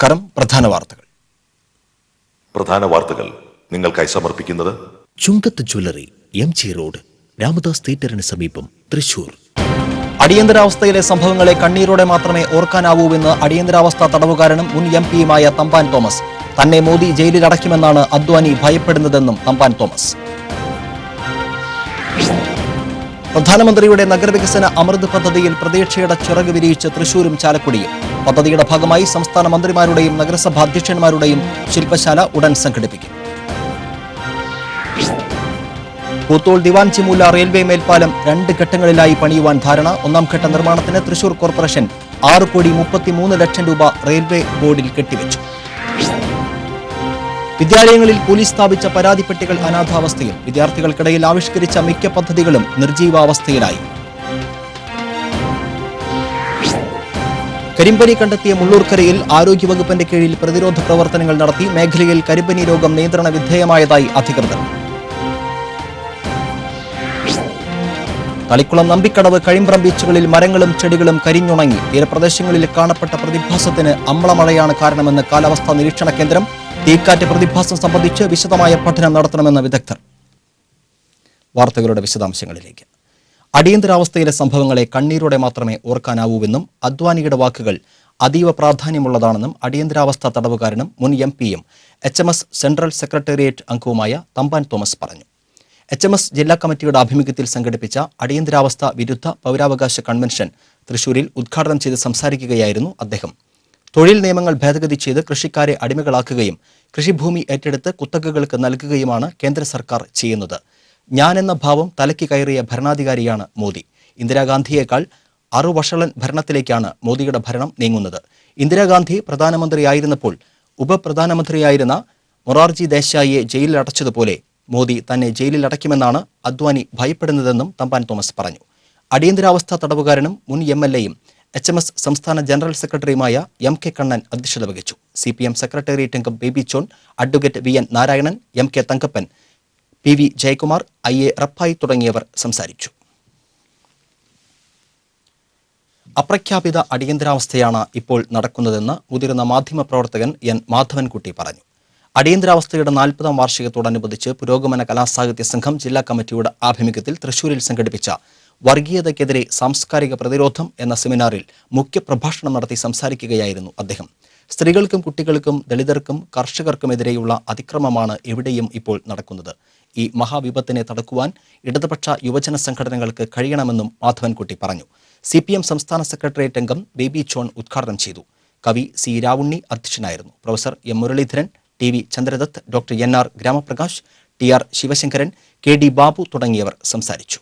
നമസ്കാരം. പ്രധാന വാർത്തകൾ നിങ്ങൾക്കായി സമർപ്പിക്കുന്നത് ചുങ്കത്ത് ജ്വല്ലറി, MG റോഡ്, രാമദാസ് തിയേറ്ററിന് സമീപം, തൃശൂർ. അടിയന്തരാവസ്ഥയിലെ സംഭവങ്ങളെ കണ്ണീരോടെ മാത്രമേ ഓർക്കാനാവൂവെന്ന് അടിയന്തരാവസ്ഥ തടവുകാരനും മുൻ MP-യുമായ തമ്പാൻ തോമസ്. തന്നെ മോദി ജയിലിൽ അടയ്ക്കുമെന്നാണ് അദ്വാനി ഭയപ്പെടുന്നതെന്നും തമ്പാൻ തോമസ്. പ്രധാനമന്ത്രിയുടെ നഗരവികസന അമൃത് പദ്ധതിയിൽ പ്രതീക്ഷയുടെ ചിറക് വിരിയിച്ച് തൃശൂരും ചാലക്കുടിയും. പദ്ധതിയുടെ ഭാഗമായി സംസ്ഥാന മന്ത്രിമാരുടെയും നഗരസഭാ അധ്യക്ഷന്മാരുടെയും ശില്പശാല ഉടൻ സംഘടിപ്പിക്കും. പൂത്തോൾ ദിവാൻചിമൂല റെയിൽവേ മേൽപ്പാലം 2 ഘട്ടങ്ങളിലായി പണിയുവാൻ ധാരണ. 1ാം ഘട്ട നിർമ്മാണത്തിന് തൃശൂർ കോർപ്പറേഷൻ 6,33 ലക്ഷം രൂപ റെയിൽവേ ബോർഡിൽ കെട്ടിവെച്ചു. വിദ്യാലയങ്ങളിൽ പോലീസ് സ്ഥാപിച്ച പരാതിപ്പെട്ടികൾ അനാഥാവസ്ഥയിൽ. വിദ്യാർത്ഥികൾക്കിടയിൽ ആവിഷ്കരിച്ച മിക്ക പദ്ധതികളും നിർജീവാവസ്ഥയിലായി. കരിമ്പനി കണ്ടെത്തിയ മുള്ളൂർക്കരയിൽ ആരോഗ്യവകുപ്പിന്റെ കീഴിൽ പ്രതിരോധ പ്രവർത്തനങ്ങൾ നടത്തി. മേഖലയിൽ കരിമ്പനി രോഗം നിയന്ത്രണ വിധേയമായതായി അധികൃതർ. തളിക്കുളം നമ്പിക്കടവ് കഴിമ്പ്രം ബീച്ചുകളിൽ മരങ്ങളും ചെടികളും കരിഞ്ഞുണങ്ങി. തീരപ്രദേശങ്ങളിൽ കാണപ്പെട്ട പ്രതിഭാസത്തിന് അമ്ലമഴയാണ് കാരണമെന്ന് കാലാവസ്ഥാ നിരീക്ഷണ കേന്ദ്രം. തീക്കാറ്റ് പ്രതിഭാസം സംബന്ധിച്ച് വിശദമായ പഠനം നടത്തണമെന്ന് വിദഗ്ധർ. വാർത്തകളുടെ വിശദാംശങ്ങളിലേക്ക്. അടിയന്തരാവസ്ഥയിലെ സംഭവങ്ങളെ കണ്ണീരോടെ മാത്രമേ ഓർക്കാനാവൂവെന്നും അദ്വാനിയുടെ വാക്കുകൾ അതീവ പ്രാധാന്യമുള്ളതാണെന്നും അടിയന്തരാവസ്ഥ തടവുകാരനും മുൻ MP-യും HMS സെൻട്രൽ സെക്രട്ടേറിയറ്റ് അംഗവുമായ തമ്പാൻ തോമസ് പറഞ്ഞു. HMS ജില്ലാ കമ്മിറ്റിയുടെ ആഭിമുഖ്യത്തിൽ സംഘടിപ്പിച്ച അടിയന്തരാവസ്ഥ വിരുദ്ധ പൗരാവകാശ കൺവെൻഷൻ തൃശൂരിൽ ഉദ്ഘാടനം ചെയ്ത് സംസാരിക്കുകയായിരുന്നു അദ്ദേഹം. തൊഴിൽ നിയമങ്ങൾ ഭേദഗതി ചെയ്ത് കൃഷിക്കാരെ അടിമകളാക്കുകയും കൃഷിഭൂമി ഏറ്റെടുത്ത് കുത്തകകൾക്ക് നൽകുകയുമാണ് കേന്ദ്ര സർക്കാർ ചെയ്യുന്നത്. ഞാനെന്ന ഭാവം തലയ്ക്ക് കയറിയ ഭരണാധികാരിയാണ് മോദി. ഇന്ദിരാഗാന്ധിയേക്കാൾ 6 വഷളൻ ഭരണത്തിലേക്കാണ് മോദിയുടെ ഭരണം നീങ്ങുന്നത്. ഇന്ദിരാഗാന്ധി പ്രധാനമന്ത്രിയായിരുന്നപ്പോൾ ഉപപ്രധാനമന്ത്രിയായിരുന്ന മൊറാർജി ദേശായിയെ ജയിലിൽ അടച്ചതുപോലെ മോദി തന്നെ ജയിലിൽ അടയ്ക്കുമെന്നാണ് അദ്വാനി ഭയപ്പെടുന്നതെന്നും തമ്പാൻ തോമസ് പറഞ്ഞു. അടിയന്തരാവസ്ഥ തടവുകാരനും മുൻ MLA-യും HMS സംസ്ഥാന ജനറൽ സെക്രട്ടറിയുമായ MK കണ്ണൻ അധ്യക്ഷത വഹിച്ചു. CPM സെക്രട്ടേറിയറ്റ് അംഗം baby John, advocate VN Narayanan, MK Thankappan, PV Jayakumar, IA Rappai തുടങ്ങിയവർ സംസാരിച്ചു. അപ്രഖ്യാപിത അടിയന്തരാവസ്ഥയാണ് ഇപ്പോൾ നടക്കുന്നതെന്ന് മുതിർന്ന മാധ്യമപ്രവർത്തകൻ N മാധവൻകുട്ടി പറഞ്ഞു. അടിയന്തരാവസ്ഥയുടെ 40ാം വാർഷികത്തോടനുബന്ധിച്ച് പുരോഗമന കലാസാഹിത്യ സംഘം ജില്ലാ കമ്മിറ്റിയുടെ ആഭിമുഖ്യത്തിൽ തൃശൂരിൽ സംഘടിപ്പിച്ച വർഗീയതയ്ക്കെതിരെ സാംസ്കാരിക പ്രതിരോധം എന്ന സെമിനാറിൽ മുഖ്യപ്രഭാഷണം നടത്തി സംസാരിക്കുകയായിരുന്നു അദ്ദേഹം. സ്ത്രീകൾക്കും കുട്ടികൾക്കും ദളിതർക്കും കർഷകർക്കുമെതിരെയുള്ള അതിക്രമമാണ് എവിടെയും ഇപ്പോൾ നടക്കുന്നത്. ഈ മഹാവിപത്തിനെ തടുക്കുവാൻ ഇടതുപക്ഷ യുവജന സംഘടനകൾക്ക് കഴിയണമെന്നും മാധവൻകുട്ടി പറഞ്ഞു. CPM സംസ്ഥാന സെക്രട്ടേറിയറ്റ് അംഗം ബേബി ജോൺ ഉദ്ഘാടനം ചെയ്തു. കവി C രാവുണ്ണി അധ്യക്ഷനായിരുന്നു. Professor M Muraleedharan, TV Chandradath, doctor NR Gramaprakash, TR Sivasankaran, KD Babu തുടങ്ങിയവർ സംസാരിച്ചു.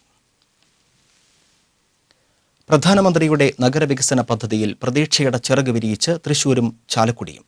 പ്രധാനമന്ത്രിയുടെ നഗരവികസന പദ്ധതിയിൽ പ്രതീക്ഷയുടെ ചിറക് വിരിയിച്ച് തൃശൂരും ചാലക്കുടിയും.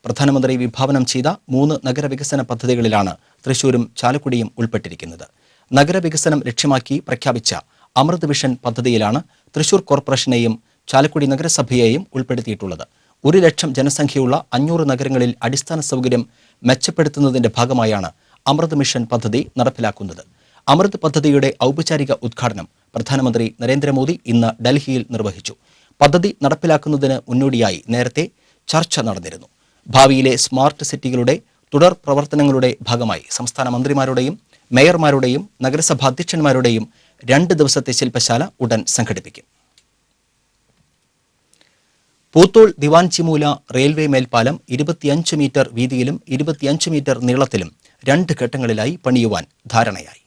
പ്രധാനമന്ത്രി വിഭാവനം ചെയ്ത 3 നഗരവികസന പദ്ധതികളിലാണ് തൃശൂരും ചാലക്കുടിയും ഉൾപ്പെട്ടിരിക്കുന്നത്. നഗരവികസനം ലക്ഷ്യമാക്കി പ്രഖ്യാപിച്ച അമൃത് വിഷൻ പദ്ധതിയിലാണ് തൃശൂർ കോർപ്പറേഷനെയും ചാലക്കുടി നഗരസഭയെയും ഉൾപ്പെടുത്തിയിട്ടുള്ളത്. 1 ലക്ഷം ജനസംഖ്യയുള്ള 500 നഗരങ്ങളിൽ അടിസ്ഥാന സൗകര്യം മെച്ചപ്പെടുത്തുന്നതിന്റെ ഭാഗമായാണ് അമൃത് മിഷൻ പദ്ധതി നടപ്പിലാക്കുന്നത്. അമൃത് പദ്ധതിയുടെ ഔപചാരിക ഉദ്ഘാടനം പ്രധാനമന്ത്രി നരേന്ദ്രമോദി ഇന്ന് ഡൽഹിയിൽ നിർവഹിച്ചു. പദ്ധതി നടപ്പിലാക്കുന്നതിന് മുന്നോടിയായി നേരത്തെ ചർച്ച നടന്നിരുന്നു. ഭാവിയിലെ സ്മാർട്ട് സിറ്റികളുടെ തുടർ പ്രവർത്തനങ്ങളുടെ ഭാഗമായി സംസ്ഥാന മന്ത്രിമാരുടെയും മേയർമാരുടെയും നഗരസഭാ അധ്യക്ഷന്മാരുടെയും 2 ദിവസത്തെ ശില്പശാല ഉടൻ സംഘടിപ്പിക്കും. പൂത്തോൾ ദിവാൻചിമൂല റെയിൽവേ മേൽപ്പാലം 25 മീറ്റർ വീതിയിലും 25 മീറ്റർ നീളത്തിലും 2 ഘട്ടങ്ങളിലായി പണിയുവാൻ ധാരണയായി.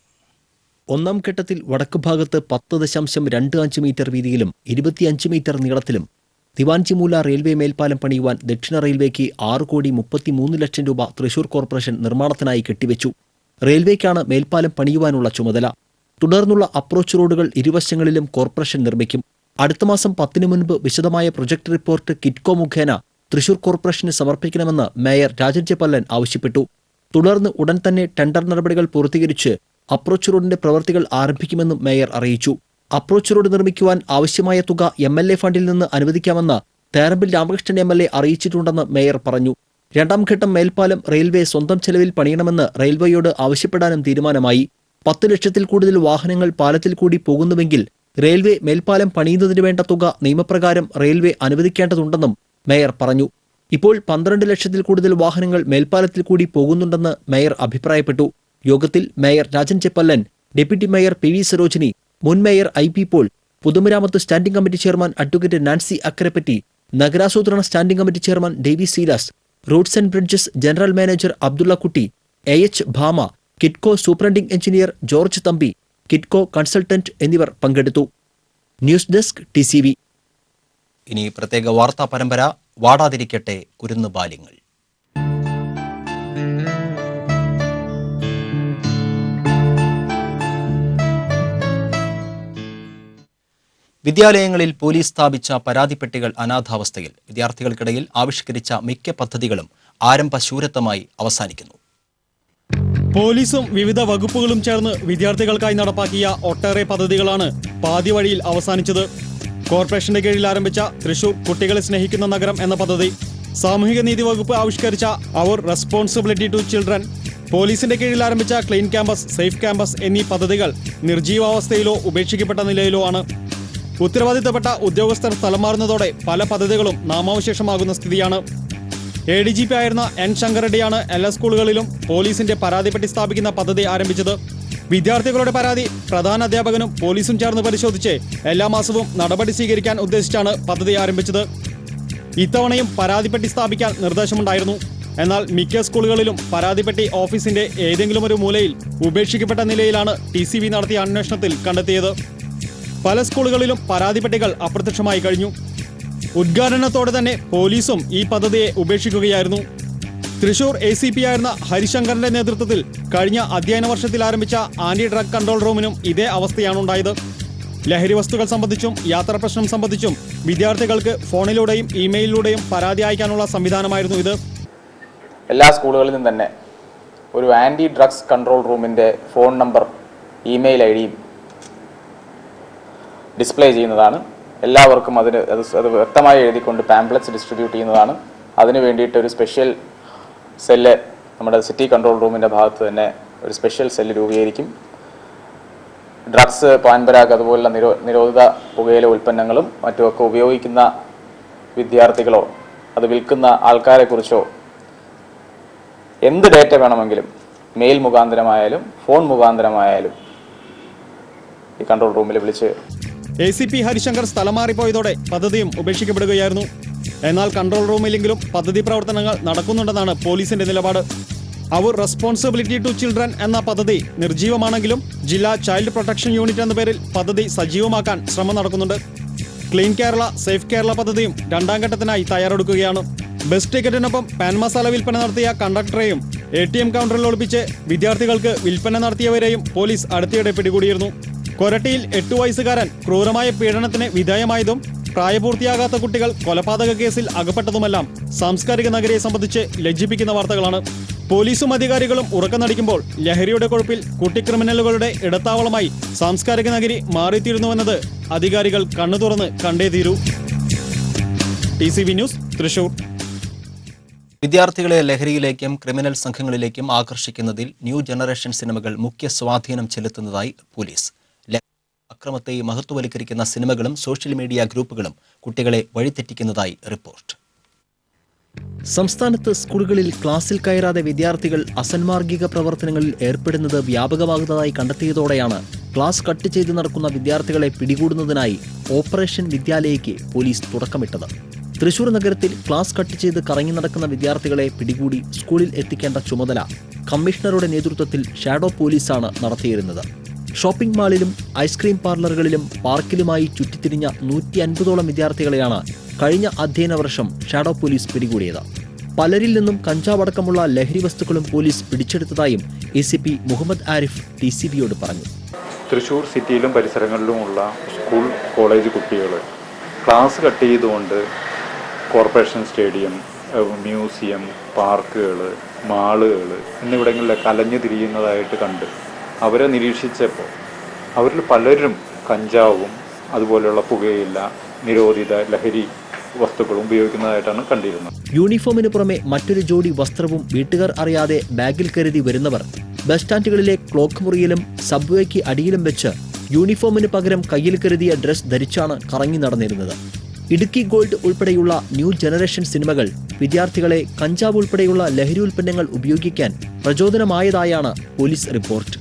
1ാം ഘട്ടത്തിൽ വടക്കുഭാഗത്ത് 10.25 മീറ്റർ വീതിയിലും 25 മീറ്റർ നീളത്തിലും ദിവാൻചിമൂല റെയിൽവേ മേൽപ്പാലം പണിയുവാൻ ദക്ഷിണ റെയിൽവേക്ക് 6,33 ലക്ഷം രൂപ തൃശൂർ കോർപ്പറേഷൻ നിർമ്മാണത്തിനായി കെട്ടിവെച്ചു. റെയിൽവേക്കാണ് മേൽപ്പാലം പണിയുവാനുള്ള ചുമതല. തുടർന്നുള്ള അപ്രോച്ച് റോഡുകൾ ഇരുവശങ്ങളിലും കോർപ്പറേഷൻ നിർമ്മിക്കും. അടുത്ത മാസം 10 മുൻപ് വിശദമായ പ്രൊജക്ട് റിപ്പോർട്ട് കിറ്റ്കോ മുഖേന തൃശൂർ കോർപ്പറേഷന് സമർപ്പിക്കണമെന്ന് മേയർ രാജൻ ജെ പല്ലൻ ആവശ്യപ്പെട്ടു. തുടർന്ന് ഉടൻ തന്നെ ടെൻഡർ നടപടികൾ പൂർത്തീകരിച്ച് അപ്രോച്ച് റോഡിന്റെ പ്രവൃത്തികൾ ആരംഭിക്കുമെന്നും മേയർ അറിയിച്ചു. അപ്രോച്ച് റോഡ് നിർമ്മിക്കുവാൻ ആവശ്യമായ തുക MLA ഫണ്ടിൽ നിന്ന് അനുവദിക്കാമെന്ന് തേറമ്പിൽ രാമകൃഷ്ണൻ MLA അറിയിച്ചിട്ടുണ്ടെന്ന് മേയർ പറഞ്ഞു. 2ാം ഘട്ടം മേൽപ്പാലം റെയിൽവേ സ്വന്തം ചെലവിൽ പണിയണമെന്ന് റെയിൽവേയോട് ആവശ്യപ്പെടാനും തീരുമാനമായി. 10 ലക്ഷത്തിൽ കൂടുതൽ വാഹനങ്ങൾ പാലത്തിൽ കൂടി പോകുന്നുവെങ്കിൽ റെയിൽവേ മേൽപ്പാലം പണിയുന്നതിന് വേണ്ട തുക നിയമപ്രകാരം റെയിൽവേ അനുവദിക്കേണ്ടതുണ്ടെന്നും മേയർ പറഞ്ഞു. ഇപ്പോൾ 12 ലക്ഷത്തിൽ കൂടുതൽ വാഹനങ്ങൾ മേൽപ്പാലത്തിൽ കൂടി പോകുന്നുണ്ടെന്ന് മേയർ അഭിപ്രായപ്പെട്ടു. യോഗത്തിൽ മേയർ രാജൻ ചെപ്പല്ലൻ, deputy mayor P V Sarojini, മുൻ മേയർ ഐ പി പോൾ, പൊതുമരാമത്ത് standing committee chairman advocate Nancy Akkarapatti, നഗരാസൂത്രണ standing committee chairman Davy Silas, roads and bridges general manager Abdulla Kutty, AH Bhama, KITCO superintending engineer George Thampi, KITCO consultant എന്നിവർ പങ്കെടുത്തു. News desk TCV. ഇനി പ്രത്യേക വാർത്താ പരമ്പര വാടാതിരിക്കട്ടെ കുരുന്നുബാല്യങ്ങൾ. വിദ്യാലയങ്ങളിൽ പോലീസ് സ്ഥാപിച്ച പരാതിപ്പെട്ടികൾ അനാഥാവസ്ഥയിൽ. വിദ്യാർത്ഥികൾക്കിടയിൽ ആവിഷ്കരിച്ച മിക്ക പദ്ധതികളും ആരംഭശൂരത്വമായി അവസാനിക്കുന്നു. പോലീസും വിവിധ വകുപ്പുകളും ചേർന്ന് വിദ്യാർത്ഥികൾക്കായി നടപ്പാക്കിയ ഒട്ടേറെ പദ്ധതികളാണ് പാതി വഴിയിൽ അവസാനിച്ചത്. കോർപ്പറേഷന്റെ കീഴിൽ ആരംഭിച്ച തൃശൂർ കുട്ടികളെ സ്നേഹിക്കുന്ന നഗരം എന്ന പദ്ധതി, സാമൂഹിക നീതി വകുപ്പ് ആവിഷ്കരിച്ച അവർ റെസ്പോൺസിബിലിറ്റി ടു ചിൽഡ്രൻ, പോലീസിന്റെ കീഴിൽ ആരംഭിച്ച ക്ലീൻ ക്യാമ്പസ്, സേഫ് ക്യാമ്പസ് എന്നീ പദ്ധതികൾ നിർജീവാവസ്ഥയിലോ ഉപേക്ഷിക്കപ്പെട്ട നിലയിലോ ആണ്. ഉത്തരവാദിത്തപ്പെട്ട ഉദ്യോഗസ്ഥർ സ്ഥലം മാറുന്നതോടെ പല പദ്ധതികളും നാമാവശേഷമാകുന്ന സ്ഥിതിയാണ്. ADGP ആയിരുന്ന N. ശങ്കറെഡ്ഡിയാണ് എല്ലാ സ്കൂളുകളിലും പോലീസിന്റെ പരാതിപ്പെട്ടി സ്ഥാപിക്കുന്ന പദ്ധതി ആരംഭിച്ചത്. വിദ്യാർത്ഥികളുടെ പരാതി പ്രധാന അധ്യാപകനും പോലീസും ചേർന്ന് പരിശോധിച്ച് എല്ലാ മാസവും നടപടി സ്വീകരിക്കാൻ ഉദ്ദേശിച്ചാണ് പദ്ധതി ആരംഭിച്ചത്. ഇത്തവണയും പരാതിപ്പെട്ടി സ്ഥാപിക്കാൻ നിർദ്ദേശമുണ്ടായിരുന്നു. എന്നാൽ മിക്ക സ്കൂളുകളിലും പരാതിപ്പെട്ടി ഓഫീസിന്റെ ഏതെങ്കിലും ഒരു മൂലയിൽ ഉപേക്ഷിക്കപ്പെട്ട നിലയിലാണ് TCV നടത്തിയ അന്വേഷണത്തിൽ കണ്ടെത്തിയത്. പല സ്കൂളുകളിലും പരാതിപ്പെട്ടികൾ അപ്രത്യക്ഷമായി കഴിഞ്ഞു. ഉദ്ഘാടനത്തോടെ തന്നെ പോലീസും ഈ പദ്ധതിയെ ഉപേക്ഷിക്കുകയായിരുന്നു. തൃശൂർ ACP ആയിരുന്ന ഹരിശങ്കറിന്റെ നേതൃത്വത്തിൽ കഴിഞ്ഞ അധ്യയന വർഷത്തിൽ ആരംഭിച്ച ആന്റി ഡ്രഗ് കൺട്രോൾ റൂമിനും ഇതേ അവസ്ഥയാണ് ഉണ്ടായത്. ലഹരി വസ്തുക്കൾ സംബന്ധിച്ചും യാത്രാ പ്രശ്നം സംബന്ധിച്ചും വിദ്യാർത്ഥികൾക്ക് ഫോണിലൂടെയും ഇമെയിലിലൂടെയും പരാതി അയക്കാനുള്ള സംവിധാനമായിരുന്നു ഇത്. എല്ലാ സ്കൂളുകളിലും തന്നെ ഒരു ആന്റി ഡ്രഗ്സ് കൺട്രോൾ റൂമിന്റെ phone number, email ID display ചെയ്യുന്നതാണ്. എല്ലാവർക്കും അത് വ്യക്തമായി എഴുതിക്കൊണ്ട് പാംപ്ലെറ്റ്സ് ഡിസ്ട്രിബ്യൂട്ട് ചെയ്യുന്നതാണ്. അതിനു വേണ്ടിയിട്ട് ഒരു സ്പെഷ്യൽ സെല്ല് നമ്മുടെ സിറ്റി കൺട്രോൾ റൂമിൻ്റെ ഭാഗത്ത് തന്നെ ഒരു സ്പെഷ്യൽ സെല്ല് രൂപീകരിക്കും. ഡ്രഗ്സ്, പാൻപരാഗ് അതുപോലുള്ള നിരോധിത പുകയില ഉൽപ്പന്നങ്ങളും മറ്റുമൊക്കെ ഉപയോഗിക്കുന്ന വിദ്യാർത്ഥികളോ അത് വിൽക്കുന്ന ആൾക്കാരെക്കുറിച്ചോ എന്ത് ഡേറ്റ വേണമെങ്കിലും മെയിൽ മുഖാന്തരമായാലും ഫോൺ മുഖാന്തരമായാലും ഈ കൺട്രോൾ റൂമിൽ വിളിച്ച്. ACP ഹരിശങ്കർ സ്ഥലം മാറിപ്പോയതോടെ പദ്ധതിയും ഉപേക്ഷിക്കപ്പെടുകയായിരുന്നു. എന്നാൽ കൺട്രോൾ റൂമിലെങ്കിലും പദ്ധതി പ്രവർത്തനങ്ങൾ നടക്കുന്നുണ്ടെന്നാണ് പോലീസിന്റെ നിലപാട്. അവർ റെസ്പോൺസിബിലിറ്റി ടു ചിൽഡ്രൻ എന്ന പദ്ധതി നിർജീവമാണെങ്കിലും ജില്ലാ ചൈൽഡ് പ്രൊട്ടക്ഷൻ യൂണിറ്റ് എന്ന പേരിൽ പദ്ധതി സജീവമാക്കാൻ ശ്രമം നടക്കുന്നുണ്ട്. ക്ലീൻ കേരള, സേഫ് കേരള പദ്ധതിയും രണ്ടാം ഘട്ടത്തിനായി തയ്യാറെടുക്കുകയാണ്. ബസ് ടിക്കറ്റിനൊപ്പം പാൻ മസാല വിൽപ്പന നടത്തിയ കണ്ടക്ടറെയും ATM കൗണ്ടറിൽ ഒളിപ്പിച്ച് വിദ്യാർത്ഥികൾക്ക് വിൽപ്പന നടത്തിയവരെയും പോലീസ് അടുത്തിടെ പിടികൂടിയിരുന്നു. കൊരട്ടിയിൽ 8 വയസ്സുകാരൻ ക്രൂരമായ പീഡനത്തിന് വിധേയമായതും പ്രായപൂർത്തിയാകാത്ത കുട്ടികൾ കൊലപാതക കേസിൽ അകപ്പെട്ടതുമെല്ലാം സാംസ്കാരിക നഗരിയെ സംബന്ധിച്ച് ലജ്ജിപ്പിക്കുന്ന വാർത്തകളാണ്. പോലീസും അധികാരികളും ഉറക്കനടിക്കുമ്പോൾ ലഹരിയുടെ കൊഴുപ്പിൽ കുട്ടിക്രിമിനലുകളുടെ ഇടത്താവളമായി സാംസ്കാരിക നഗരി മാറിത്തീരുന്നുവെന്നത് അധികാരികൾ കണ്ണു തുറന്ന് കണ്ടേ തീരൂ. TCV news, Thrissur. വിദ്യാർത്ഥികളെ ലഹരിയിലേക്കും ക്രിമിനൽ സംഘങ്ങളിലേക്കും ആകർഷിക്കുന്നതിൽ ന്യൂ ജനറേഷൻ സിനിമകൾ മുഖ്യ സ്വാധീനം ചെലുത്തുന്നതായി പോലീസ്. അക്രമത്തെ മഹത്വവൽക്കരിക്കുന്ന സിനിമകളും സോഷ്യൽ മീഡിയ ഗ്രൂപ്പുകളും കുട്ടികളെ വഴിതെറ്റിക്കുന്നതായി റിപ്പോർട്ട്. സംസ്ഥാനത്ത് സ്കൂളുകളിൽ ക്ലാസ്സിൽ കയറാതെ വിദ്യാർത്ഥികൾ അസന്മാർഗിക പ്രവർത്തനങ്ങളിൽ ഏർപ്പെടുന്നത് വ്യാപകമാകുന്നതായി കണ്ടെത്തിയതോടെയാണ് ക്ലാസ് കട്ട് ചെയ്ത് നടക്കുന്ന വിദ്യാർത്ഥികളെ പിടികൂടുന്നതിനായി ഓപ്പറേഷൻ വിദ്യാലയയ്ക്ക് പോലീസ് തുടക്കമിട്ടത്. തൃശൂർ നഗരത്തിൽ ക്ലാസ് കട്ട് ചെയ്ത് കറങ്ങി നടക്കുന്ന വിദ്യാർത്ഥികളെ പിടികൂടി സ്കൂളിൽ എത്തിക്കേണ്ട ചുമതല കമ്മീഷണറുടെ നേതൃത്വത്തിൽ ഷാഡോ പോലീസാണ് നടത്തിയിരുന്നത്. ഷോപ്പിംഗ് മാളിലും ഐസ്ക്രീം പാർലറുകളിലും പാർക്കിലുമായി ചുറ്റിത്തിരിഞ്ഞ 150ഓളം വിദ്യാർത്ഥികളെയാണ് കഴിഞ്ഞ അധ്യയന വർഷം ഷാഡോ പോലീസ് പിടികൂടിയത്. പലരിൽ നിന്നും കഞ്ചാവടക്കമുള്ള ലഹരി വസ്തുക്കളും പോലീസ് പിടിച്ചെടുത്തതായും ACP മുഹമ്മദ് ആരിഫ് TCVയോട് പറഞ്ഞു. തൃശൂർ സിറ്റിയിലും പരിസരങ്ങളിലുമുള്ള സ്കൂൾ, കോളേജ് കുട്ടികൾ ക്ലാസ് കട്ട് ചെയ്തുകൊണ്ട് കോർപ്പറേഷൻ സ്റ്റേഡിയം, മ്യൂസിയം, പാർക്കുകൾ, മാളുകൾ എന്നിവിടങ്ങളിലൊക്കെ അലഞ്ഞു തിരിയുന്നതായിട്ട് കണ്ട് അവരെ നിരീക്ഷിച്ചപ്പോൾ അവരിൽ പലരും കഞ്ചാവും അതുപോലെയുള്ള പുകയില്ല, നിരോധിത ലഹരി വസ്തുക്കളും ഉപയോഗിക്കുന്നതായിട്ടാണ് കണ്ടിരുന്നത്. യൂണിഫോമിന് പുറമെ മറ്റൊരു ജോഡി വസ്ത്രവും വീട്ടുകാർ അറിയാതെ ബാഗിൽ കരുതി വരുന്നവർ ബസ് സ്റ്റാൻഡുകളിലെ ക്ലോക്ക് മുറിയിലും സബ്വേക്ക് അടിയിലും വെച്ച് യൂണിഫോമിന് പകരം കയ്യിൽ കരുതിയ ഡ്രസ് ധരിച്ചാണ് കറങ്ങി നടന്നിരുന്നത്. ഇടുക്കി ഗോൾഡ് ഉൾപ്പെടെയുള്ള ന്യൂ ജനറേഷൻ സിനിമകൾ വിദ്യാർത്ഥികളെ കഞ്ചാവ് ഉൾപ്പെടെയുള്ള ലഹരി ഉൽപ്പന്നങ്ങൾ ഉപയോഗിക്കാൻ പ്രചോദനമായതായാണ് പോലീസ് റിപ്പോർട്ട്.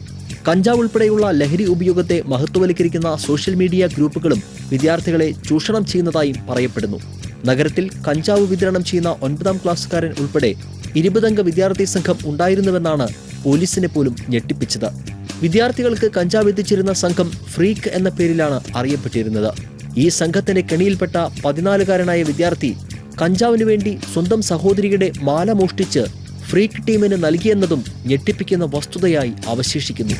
കഞ്ചാവ് ഉൾപ്പെടെയുള്ള ലഹരി ഉപയോഗത്തെ മഹത്വവൽക്കരിക്കുന്ന സോഷ്യൽ മീഡിയ ഗ്രൂപ്പുകളും വിദ്യാർത്ഥികളെ ചൂഷണം ചെയ്യുന്നതായും പറയപ്പെടുന്നു. നഗരത്തിൽ കഞ്ചാവ് വിതരണം ചെയ്യുന്ന 9ാം ക്ലാസ്സുകാരൻ ഉൾപ്പെടെ 20 അംഗ വിദ്യാർത്ഥി സംഘം ഉണ്ടായിരുന്നുവെന്നാണ് പോലീസിനെ പോലും ഞെട്ടിപ്പിച്ചത്. വിദ്യാർത്ഥികൾക്ക് കഞ്ചാവ് എത്തിച്ചിരുന്ന സംഘം ഫ്രീക്ക് എന്ന പേരിലാണ് അറിയപ്പെട്ടിരുന്നത്. ഈ സംഘത്തിന്റെ കെണിയിൽപ്പെട്ട 14കാരനായ വിദ്യാർത്ഥി കഞ്ചാവിനു വേണ്ടി സ്വന്തം സഹോദരിയുടെ മാല മോഷ്ടിച്ച് ഫ്രീക്ക് ടീമിന് നൽകിയെന്നതും ഞെട്ടിപ്പിക്കുന്ന വസ്തുതയായി അവശേഷിക്കുന്നു.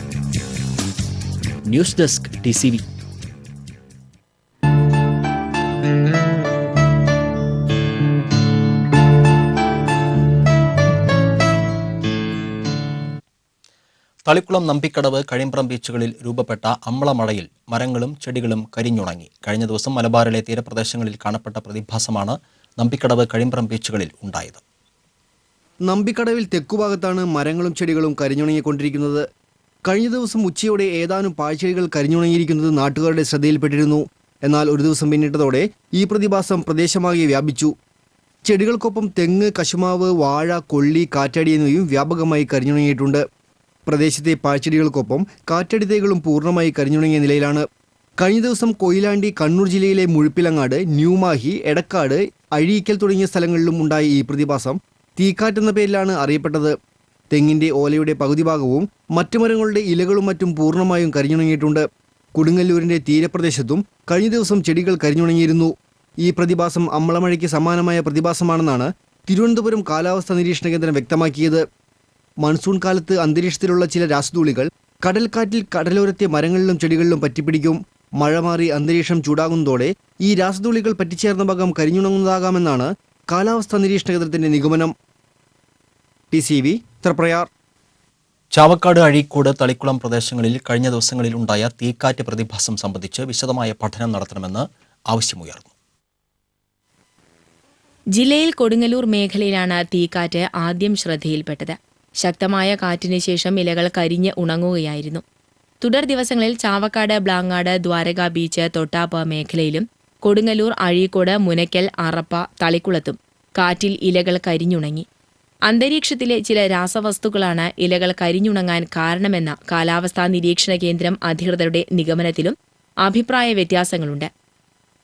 News desk TCV. Thalikulam Nambikadavu Kazhimbram ബീച്ചുകളിൽ രൂപപ്പെട്ട അമ്ലമഴയിൽ മരങ്ങളും ചെടികളും കരിഞ്ഞുണങ്ങി. കഴിഞ്ഞ ദിവസം മലബാറിലെ തീരപ്രദേശങ്ങളിൽ കാണപ്പെട്ട പ്രതിഭാസമാണ് നമ്പിക്കടവ് കഴിമ്പ്രം ബീച്ചുകളിൽ ഉണ്ടായത്. നമ്പിക്കടവിൽ തെക്കുഭാഗത്താണ് മരങ്ങളും ചെടികളും കരിഞ്ഞുണങ്ങിക്കൊണ്ടിരിക്കുന്നത്. കഴിഞ്ഞ ദിവസം ഉച്ചയോടെ ഏതാനും പാഴ്ചെടികൾ കരിഞ്ഞുണങ്ങിയിരിക്കുന്നത് നാട്ടുകാരുടെ ശ്രദ്ധയിൽപ്പെട്ടിരുന്നു. എന്നാൽ ഒരു ദിവസം പിന്നിട്ടതോടെ ഈ പ്രതിഭാസം പ്രദേശമാകെ വ്യാപിച്ചു. ചെടികൾക്കൊപ്പം തെങ്ങ്, കശുമാവ്, വാഴ, കൊള്ളി, കാറ്റാടി എന്നിവയും വ്യാപകമായി കരിഞ്ഞുണങ്ങിയിട്ടുണ്ട്. പ്രദേശത്തെ പാഴ്ചെടികൾക്കൊപ്പം കാറ്റാടി തൈകളും പൂർണ്ണമായി കരിഞ്ഞുണങ്ങിയ നിലയിലാണ്. കഴിഞ്ഞ ദിവസം കൊയിലാണ്ടി, കണ്ണൂർ ജില്ലയിലെ മുഴുപ്പിലങ്ങാട്, ന്യൂമാഹി, എടക്കാട്, അഴീക്കൽ തുടങ്ങിയ സ്ഥലങ്ങളിലും ഉണ്ടായ ഈ പ്രതിഭാസം തീക്കാറ്റെന്ന പേരിലാണ് അറിയപ്പെട്ടത്. തെങ്ങിന്റെ ഓലയുടെ പകുതി ഭാഗവും മറ്റു മരങ്ങളുടെ ഇലകളും മറ്റും പൂർണ്ണമായും കരിഞ്ഞുണങ്ങിയിട്ടുണ്ട്. കൊടുങ്ങല്ലൂരിന്റെ തീരപ്രദേശത്തും കഴിഞ്ഞ ദിവസം ചെടികൾ കരിഞ്ഞുണങ്ങിയിരുന്നു. ഈ പ്രതിഭാസം അമ്ലമഴയ്ക്ക് സമാനമായ പ്രതിഭാസമാണെന്നാണ് തിരുവനന്തപുരം കാലാവസ്ഥാ നിരീക്ഷണ കേന്ദ്രം വ്യക്തമാക്കിയത്. മൺസൂൺ കാലത്ത് അന്തരീക്ഷത്തിലുള്ള ചില രാസധൂളികൾ കടൽക്കാറ്റിൽ കടലോരത്തെ മരങ്ങളിലും ചെടികളിലും പറ്റിപ്പിടിക്കും. മഴ മാറി അന്തരീക്ഷം ചൂടാകുന്നതോടെ ഈ രാസധൂളികൾ പറ്റിച്ചേർന്ന ഭാഗം കരിഞ്ഞുണങ്ങുന്നതാകാമെന്നാണ് കാലാവസ്ഥാ നിരീക്ഷണ കേന്ദ്രത്തിന്റെ നിഗമനം. TCV തൃപ്രയാർ. ചാവക്കാട്, അഴീക്കോട്, തളിക്കുളം പ്രദേശങ്ങളിൽ കഴിഞ്ഞ ദിവസങ്ങളിൽ ഉണ്ടായ തീക്കാറ്റ് പ്രതിഭാസം സംബന്ധിച്ച് വിശദമായ പഠനം നടത്തണമെന്ന് ആവശ്യമുയർന്നു. ജില്ലയിൽ കൊടുങ്ങല്ലൂർ മേഖലയിലാണ് തീക്കാറ്റ് ആദ്യം ശ്രദ്ധയിൽപ്പെട്ടത്. ശക്തമായ കാറ്റിന് ശേഷം ഇലകൾ കരിഞ്ഞ് ഉണങ്ങുകയായിരുന്നു. തുടർ ദിവസങ്ങളിൽ ചാവക്കാട്, ബ്ലാങ്ങാട്, ദ്വാരക ബീച്ച്, തൊട്ടാപ്പ് മേഖലയിലും കൊടുങ്ങല്ലൂർ, അഴീക്കോട്, മുനയ്ക്കൽ, അറപ്പ, തളിക്കുളത്തും കാറ്റിൽ ഇലകൾ കരിഞ്ഞുണങ്ങി. അന്തരീക്ഷത്തിലെ ചില രാസവസ്തുക്കളാണ് ഇലകൾ കരിഞ്ഞുണങ്ങാൻ കാരണമെന്ന കാലാവസ്ഥാ നിരീക്ഷണ കേന്ദ്രം അധികൃതരുടെ നിഗമനത്തിലും അഭിപ്രായ വ്യത്യാസങ്ങളുണ്ട്.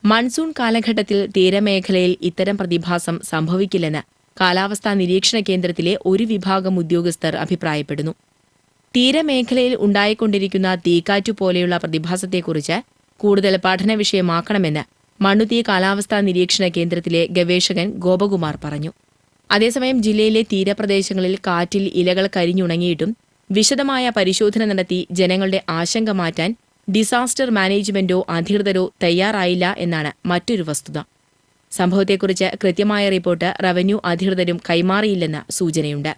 മൺസൂൺ കാലഘട്ടത്തിൽ തീരമേഖലയിൽ ഇത്തരം പ്രതിഭാസം സംഭവിക്കില്ലെന്ന് കാലാവസ്ഥാ നിരീക്ഷണ കേന്ദ്രത്തിലെ ഒരു വിഭാഗം ഉദ്യോഗസ്ഥർ അഭിപ്രായപ്പെടുന്നു. തീരമേഖലയിൽ ഉണ്ടായിക്കൊണ്ടിരിക്കുന്ന തീക്കാറ്റു പോലെയുള്ള പ്രതിഭാസത്തെക്കുറിച്ച് കൂടുതൽ പഠന വിഷയമാക്കണമെന്ന് മണ്ണുത്തി കാലാവസ്ഥാ നിരീക്ഷണ കേന്ദ്രത്തിലെ ഗവേഷകൻ ഗോപകുമാർ പറഞ്ഞു. അതേസമയം ജില്ലയിലെ തീരപ്രദേശങ്ങളിൽ കാറ്റിൽ ഇലകൾ കരിഞ്ഞുണങ്ങിയിട്ടും വിശദമായ പരിശോധന നടത്തി ജനങ്ങളുടെ ആശങ്ക മാറ്റാൻ ഡിസാസ്റ്റർ മാനേജ്മെന്റോ അധികൃതരോ തയ്യാറായില്ല എന്നാണ് മറ്റൊരു വസ്തുത. സംഭവത്തെക്കുറിച്ച് കൃത്യമായ റിപ്പോർട്ട് റവന്യൂ അധികൃതരും കൈമാറിയില്ലെന്ന സൂചനയുണ്ട്.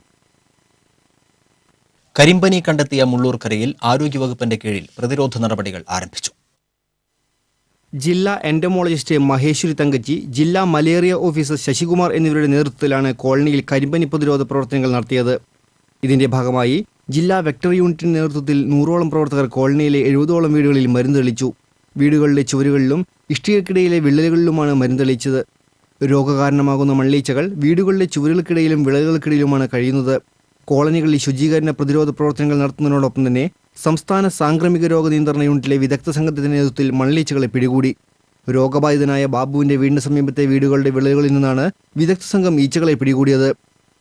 കരിമ്പനി കണ്ടെത്തിയ മുള്ളൂർക്കരയിൽ ആരോഗ്യവകുപ്പിന്റെ കീഴിൽ പ്രതിരോധ നടപടികൾ ആരംഭിച്ചു. ജില്ലാ എൻഡമോളജിസ്റ്റ് മഹേശ്വരി തങ്കച്ചി, ജില്ലാ മലേറിയ ഓഫീസർ ശശികുമാർ എന്നിവരുടെ നേതൃത്വത്തിലാണ് കോളനിയിൽ കരിമ്പനി പ്രതിരോധ പ്രവർത്തനങ്ങൾ നടത്തിയത്. ഇതിന്റെ ഭാഗമായി ജില്ലാ വെക്ടർ യൂണിറ്റിന്റെ നേതൃത്വത്തിൽ 100ഓളം പ്രവർത്തകർ കോളനിയിലെ 70ഓളം വീടുകളിൽ മരുന്ന് തെളിച്ചു. വീടുകളിലെ ചുവരുകളിലും ഇഷ്ടികൾക്കിടയിലെ വിള്ളലുകളിലുമാണ് മരുന്ന് തെളിയിച്ചത്. രോഗകാരണമാകുന്ന മണ്ണീച്ചകൾ വീടുകളിലെ ചുവരുകൾക്കിടയിലും വിളകൾക്കിടയിലുമാണ് കഴിയുന്നത്. കോളനികളിൽ ശുചീകരണ പ്രതിരോധ പ്രവർത്തനങ്ങൾ നടത്തുന്നതിനോടൊപ്പം തന്നെ സംസ്ഥാന സാംക്രമിക രോഗ നിയന്ത്രണ യൂണിറ്റിലെ വിദഗ്ധ സംഘത്തിന്റെ നേതൃത്വത്തിൽ മണ്ണീച്ചകളെ പിടികൂടി. രോഗബാധിതനായ ബാബുവിന്റെ വീടിന് സമീപത്തെ വീടുകളുടെ വിളകളിൽ നിന്നാണ് വിദഗ്ധ സംഘം ഈച്ചകളെ പിടികൂടിയത്.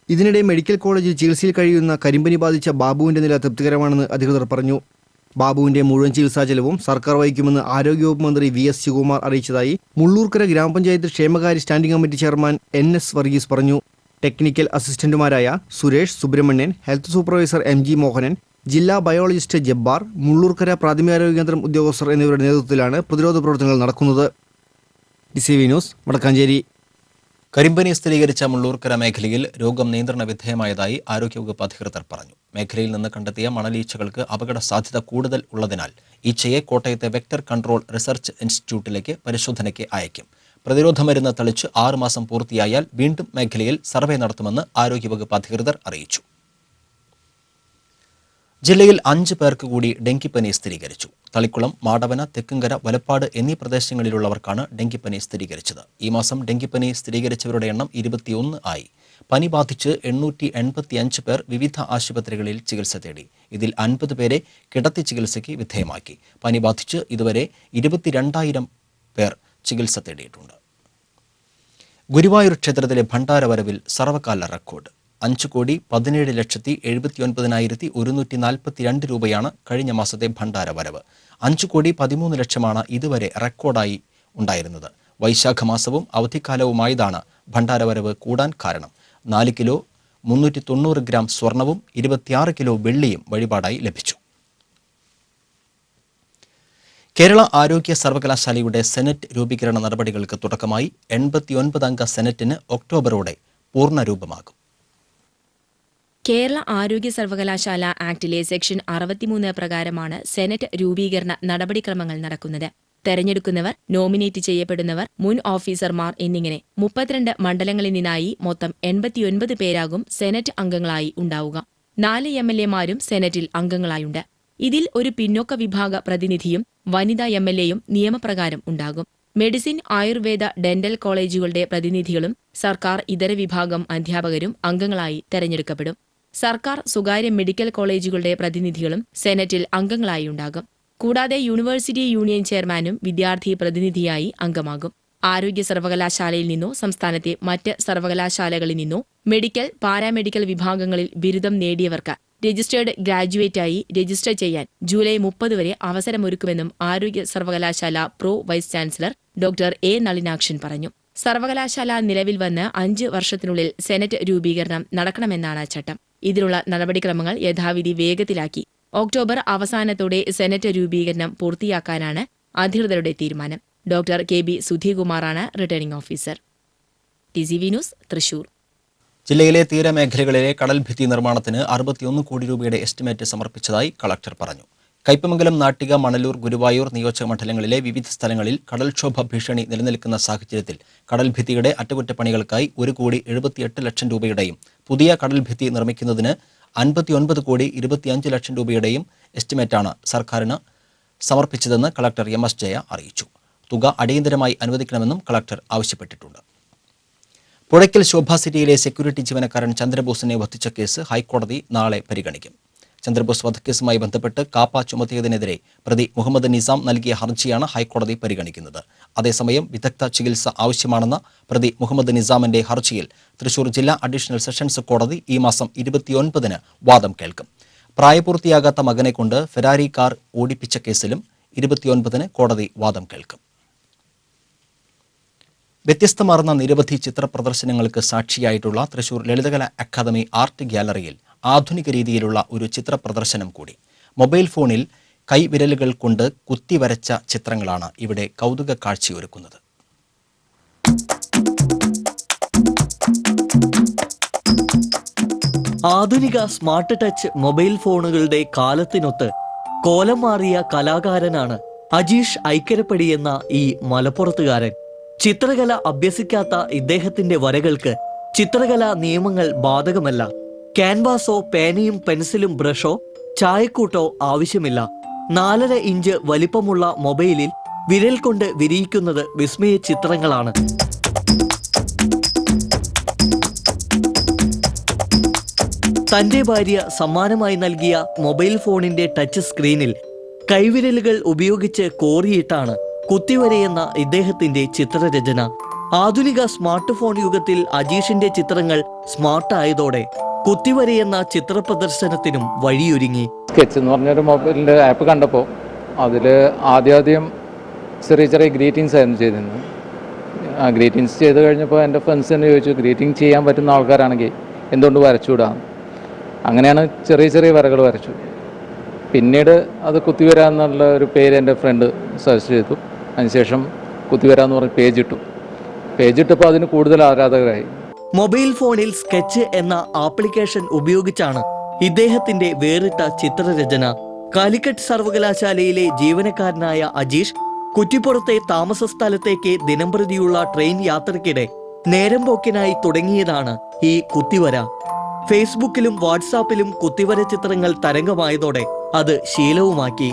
ഇതിനിടെ മെഡിക്കൽ കോളേജിൽ ചികിത്സയിൽ കഴിയുന്ന കരിമ്പനി ബാധിച്ച ബാബുവിന്റെ നില തൃപ്തികരമാണെന്ന് അധികൃതർ പറഞ്ഞു. ബാബുവിന്റെ മുഴുവൻ ചികിത്സാ ചെലവും സർക്കാർ വഹിക്കുമെന്ന് ആരോഗ്യവകുപ്പ് മന്ത്രി VS ശിവകുമാർ അറിയിച്ചതായി മുള്ളൂർക്കര ഗ്രാമപഞ്ചായത്ത് ക്ഷേമകാര്യ standing committee chairman NS Varghese പറഞ്ഞു. ടെക്നിക്കൽ അസിസ്റ്റന്റുമാരായ Suresh, Subramanian, health supervisor MG Mohanan, ജില്ലാ ബയോളജിസ്റ്റ് ജബ്ബാർ, മുള്ളൂർക്കര പ്രാഥമികാരോഗ്യ കേന്ദ്രം ഉദ്യോഗസ്ഥർ എന്നിവരുടെ നേതൃത്വത്തിലാണ് പ്രതിരോധ പ്രവർത്തനങ്ങൾ നടക്കുന്നത്. TCV news, Vadakkanchery. കരിമ്പനി സ്ഥിരീകരിച്ച മുള്ളൂർക്കര മേഖലയിൽ രോഗം നിയന്ത്രണ വിധേയമായതായി ആരോഗ്യവകുപ്പ് അധികൃതർ പറഞ്ഞു. മേഖലയിൽ നിന്ന് കണ്ടെത്തിയ മണലീച്ചകൾക്ക് അപകട സാധ്യത കൂടുതൽ ഉള്ളതിനാൽ ഈച്ചയെ കോട്ടയത്തെ വെക്ടർ കൺട്രോൾ റിസർച്ച് ഇൻസ്റ്റിറ്റ്യൂട്ടിലേക്ക് പരിശോധനയ്ക്ക് അയക്കും. പ്രതിരോധ മരുന്ന് തളിച്ച് 6 മാസം പൂർത്തിയായാൽ വീണ്ടും മേഖലയിൽ സർവേ നടത്തുമെന്ന് ആരോഗ്യവകുപ്പ് അധികൃതർ അറിയിച്ചു. ജില്ലയിൽ 5 പേർക്ക് കൂടി ഡെങ്കിപ്പനി സ്ഥിരീകരിച്ചു. തളിക്കുളം, മാടവന, തെക്കുംകര, വലപ്പാട് എന്നീ പ്രദേശങ്ങളിലുള്ളവർക്കാണ് ഡെങ്കിപ്പനി സ്ഥിരീകരിച്ചത്. ഈ മാസം ഡെങ്കിപ്പനി സ്ഥിരീകരിച്ചവരുടെ എണ്ണം 21 ആയി. പനി ബാധിച്ച് 885 പേർ വിവിധ ആശുപത്രികളിൽ ചികിത്സ തേടി. ഇതിൽ 50 പേരെ കിടത്തി ചികിത്സയ്ക്ക് വിധേയമാക്കി. പനി ബാധിച്ച് ഇതുവരെ 22,000 പേർ ചികിത്സ തേടിയിട്ടുണ്ട്. ഗുരുവായൂർ ക്ഷേത്രത്തിലെ ഭണ്ഡാരവരവിൽ സർവകാല റെക്കോർഡ്. 5,17,79,142 രൂപയാണ് കഴിഞ്ഞ മാസത്തെ ഭണ്ഡാരവരവ്. 5,13,00,000 ഇതുവരെ റെക്കോർഡായി ഉണ്ടായിരുന്നത്. വൈശാഖ മാസവും അവധിക്കാലവുമായതാണ് ഭണ്ഡാരവരവ് കൂടാൻ കാരണം. 4 കിലോ 390 ഗ്രാം സ്വർണവും 26 കിലോ വെള്ളിയും വഴിപാടായി ലഭിച്ചു. കേരള ആരോഗ്യ സർവകലാശാലയുടെ സെനറ്റ് രൂപീകരണ നടപടികൾക്ക് തുടക്കമായി. 89 അംഗ സെനറ്റിന് ഒക്ടോബറോടെ പൂർണ്ണരൂപമാകും. കേരള ആരോഗ്യ സർവകലാശാല ആക്ടിലെ സെക്ഷൻ 63 പ്രകാരമാണ് സെനറ്റ് രൂപീകരണ നടപടിക്രമങ്ങൾ നടക്കുന്നത്. തെരഞ്ഞെടുക്കുന്നവർ, നോമിനേറ്റ് ചെയ്യപ്പെടുന്നവർ, മുൻ ഓഫീസർമാർ എന്നിങ്ങനെ 32 മണ്ഡലങ്ങളിൽ നിന്നായി മൊത്തം 89 പേരാകും സെനറ്റ് അംഗങ്ങളായി ഉണ്ടാവുക. 4 MLA-മാരും സെനറ്റിൽ അംഗങ്ങളായുണ്ട്. ഇതിൽ ഒരു പിന്നോക്ക വിഭാഗ പ്രതിനിധിയും വനിതാ MLA-യും നിയമപ്രകാരം ഉണ്ടാകും. മെഡിസിൻ, ആയുർവേദ, ഡെന്റൽ കോളേജുകളുടെ പ്രതിനിധികളും സർക്കാർ ഇതര വിഭാഗം അധ്യാപകരും അംഗങ്ങളായി തെരഞ്ഞെടുക്കപ്പെടും. സർക്കാർ, സ്വകാര്യ മെഡിക്കൽ കോളേജുകളുടെ പ്രതിനിധികളും സെനറ്റിൽ അംഗങ്ങളായി ഉണ്ടാകും. കൂടാതെ യൂണിവേഴ്സിറ്റി യൂണിയൻ ചെയർമാനും വിദ്യാർത്ഥി പ്രതിനിധിയായി അംഗമാകും. ആരോഗ്യ സർവകലാശാലയിൽ നിന്നോ സംസ്ഥാനത്തെ മറ്റ് സർവകലാശാലകളിൽ നിന്നോ മെഡിക്കൽ, പാരാമെഡിക്കൽ വിഭാഗങ്ങളിൽ ബിരുദം നേടിയവർക്ക് രജിസ്റ്റേർഡ് ഗ്രാജുവേറ്റായി രജിസ്റ്റർ ചെയ്യാൻ ജൂലൈ 30 വരെ അവസരമൊരുക്കുമെന്നും ആരോഗ്യ സർവകലാശാല pro vice chancellor doctor A. Nalinakshan പറഞ്ഞു. സർവകലാശാല നിലവിൽ വന്ന് 5 വർഷത്തിനുള്ളിൽ സെനറ്റ് രൂപീകരണം നടക്കണമെന്നാണ് ചട്ടം. ഇതിനുള്ള നടപടിക്രമങ്ങൾ യഥാവിധി വേഗത്തിലാക്കി ഒക്ടോബർ അവസാനത്തോടെ സെനറ്റ് രൂപീകരണം പൂർത്തിയാക്കാനാണ് അധികൃതരുടെ തീരുമാനം. ഡോക്ടർ KB സുധീകുമാറാണ് returning officer. TCV news, Thrissur. ജില്ലയിലെ തീരമേഖലകളിലെ കടൽഭിത്തി നിർമ്മാണത്തിന് 61 കോടി രൂപയുടെ എസ്റ്റിമേറ്റ് സമർപ്പിച്ചതായി കളക്ടർ പറഞ്ഞു. കയ്പമംഗലം, നാട്ടിക, മണലൂർ, ഗുരുവായൂർ നിയോജക മണ്ഡലങ്ങളിലെ വിവിധ സ്ഥലങ്ങളിൽ കടൽക്ഷോഭ ഭീഷണി നിലനിൽക്കുന്ന സാഹചര്യത്തിൽ കടൽഭിത്തിയുടെ അറ്റകുറ്റപ്പണികൾക്കായി 1,78,00,000 രൂപയുടെയും പുതിയ കടൽഭിത്തി നിർമ്മിക്കുന്നതിന് 59,25,00,000 രൂപയുടെയും എസ്റ്റിമേറ്റാണ് സർക്കാരിന് സമർപ്പിച്ചതെന്ന് കളക്ടർ MS ജയ അറിയിച്ചു. തുക അടിയന്തരമായി അനുവദിക്കണമെന്നും കളക്ടർ ആവശ്യപ്പെട്ടിട്ടുണ്ട്. പുഴയ്ക്കൽ ശോഭ സിറ്റിയിലെ സെക്യൂരിറ്റി ജീവനക്കാരൻ ചന്ദ്രബോസിനെ വധിച്ച കേസ് ഹൈക്കോടതി നാളെ പരിഗണിക്കും. ചന്ദ്രബോസ് വധക്കേസുമായി ബന്ധപ്പെട്ട് കാപ്പ ചുമത്തിയതിനെതിരെ പ്രതി മുഹമ്മദ് നിസാം നൽകിയ ഹർജിയാണ് ഹൈക്കോടതി പരിഗണിക്കുന്നത്. അതേസമയം വിദഗ്ധ ചികിത്സ ആവശ്യമാണെന്ന പ്രതി മുഹമ്മദ് നിസാമിന്റെ ഹർജിയിൽ തൃശൂർ ജില്ലാ അഡീഷണൽ സെഷൻസ് കോടതി ഈ മാസം 29-ന് വാദം കേൾക്കും. പ്രായപൂർത്തിയാകാത്ത മകനെ കൊണ്ട് ഫെരാരി കാർ ഓടിപ്പിച്ച കേസിലും 29-ന് കോടതി വാദം കേൾക്കും. വ്യത്യസ്തമാർന്ന നിരവധി ചിത്ര പ്രദർശനങ്ങൾക്ക് സാക്ഷിയായിട്ടുള്ള തൃശൂർ ലളിതകലാ അക്കാദമി ആർട്ട് ഗ്യാലറിയിൽ ആധുനിക രീതിയിലുള്ള ഒരു ചിത്ര പ്രദർശനം കൂടി. മൊബൈൽ ഫോണിൽ കൈവിരലുകൾ കൊണ്ട് കുത്തിവരച്ച ചിത്രങ്ങളാണ് ഇവിടെ കൗതുക കാഴ്ചയൊരുക്കുന്നത്. ആധുനിക സ്മാർട്ട് ടച്ച് മൊബൈൽ ഫോണുകളുടെ കാലത്തിനൊത്ത് കോലം മാറിയ കലാകാരനാണ് അജീഷ് ഐക്കരപ്പടി എന്ന ഈ മലപ്പുറത്തുകാരൻ. ചിത്രകല അഭ്യസിക്കാത്ത ഇദ്ദേഹത്തിന്റെ വരകൾക്ക് ചിത്രകലാ നിയമങ്ങൾ ബാധകമല്ല. ക്യാൻവാസോ, പേനയും പെൻസിലും ബ്രഷോ ചായക്കൂട്ടോ ആവശ്യമില്ല. 4.5 ഇഞ്ച് വലിപ്പമുള്ള മൊബൈലിൽ വിരൽ കൊണ്ട് വിരിയിക്കുന്നത് വിസ്മയ ചിത്രങ്ങളാണ്. തന്റെ ഭാര്യ സമ്മാനമായി നൽകിയ മൊബൈൽ ഫോണിന്റെ ടച്ച് സ്ക്രീനിൽ കൈവിരലുകൾ ഉപയോഗിച്ച് കോറിയിട്ടാണ് കുത്തിവരയെന്ന ഇദ്ദേഹത്തിന്റെ ചിത്രരചന. ആധുനിക സ്മാർട്ട് ഫോൺ യുഗത്തിൽ അജീഷിന്റെ ചിത്രങ്ങൾ സ്മാർട്ട് ആയതോടെ കുത്തിവരയെന്ന ചിത്ര പ്രദർശനത്തിനും വഴിയൊരുങ്ങി. സ്കെച്ച് എന്ന് പറഞ്ഞൊരു മൊബൈലിൻ്റെ ആപ്പ് കണ്ടപ്പോൾ അതിൽ ആദ്യം ചെറിയ ചെറിയ ഗ്രീറ്റിങ്സ് ആയിരുന്നു ചെയ്തിരുന്നത്. ആ ഗ്രീറ്റിങ്സ് ചെയ്ത് കഴിഞ്ഞപ്പോൾ എൻ്റെ ഫ്രണ്ട്സ് തന്നെ ചോദിച്ചു, ഗ്രീറ്റിംഗ് ചെയ്യാൻ പറ്റുന്ന ആൾക്കാരാണെങ്കിൽ എന്തുകൊണ്ട് വരച്ചുകൂടാം. അങ്ങനെയാണ് ചെറിയ ചെറിയ വരകൾ വരച്ചു. പിന്നീട് അത് കുത്തിവര എന്നുള്ള ഒരു പേര് എൻ്റെ ഫ്രണ്ട് സജസ്റ്റ് ചെയ്തു. അതിനുശേഷം കുത്തിവര എന്ന് പറഞ്ഞ് പേജ് ഇട്ടപ്പോൾ അതിന് കൂടുതൽ ആരാധകരായി. മൊബൈൽ ഫോണിൽ സ്കെച്ച് എന്ന ആപ്ലിക്കേഷൻ ഉപയോഗിച്ചാണ് ഇദ്ദേഹത്തിന്റെ വേറിട്ട ചിത്രരചന. കാലിക്കറ്റ് സർവകലാശാലയിലെ ജീവനക്കാരനായ അജീഷ് കുറ്റിപ്പുറത്തെ താമസ സ്ഥലത്തേക്ക് ദിനംപ്രതിയുള്ള ട്രെയിൻ യാത്രയ്ക്കിടെ നേരം പോക്കിനായി തുടങ്ങിയതാണ് ഈ കുത്തിവര. ഫേസ്ബുക്കിലും വാട്സാപ്പിലും കുത്തിവര ചിത്രങ്ങൾ തരംഗമായതോടെ അത് ശീലവുമാക്കി.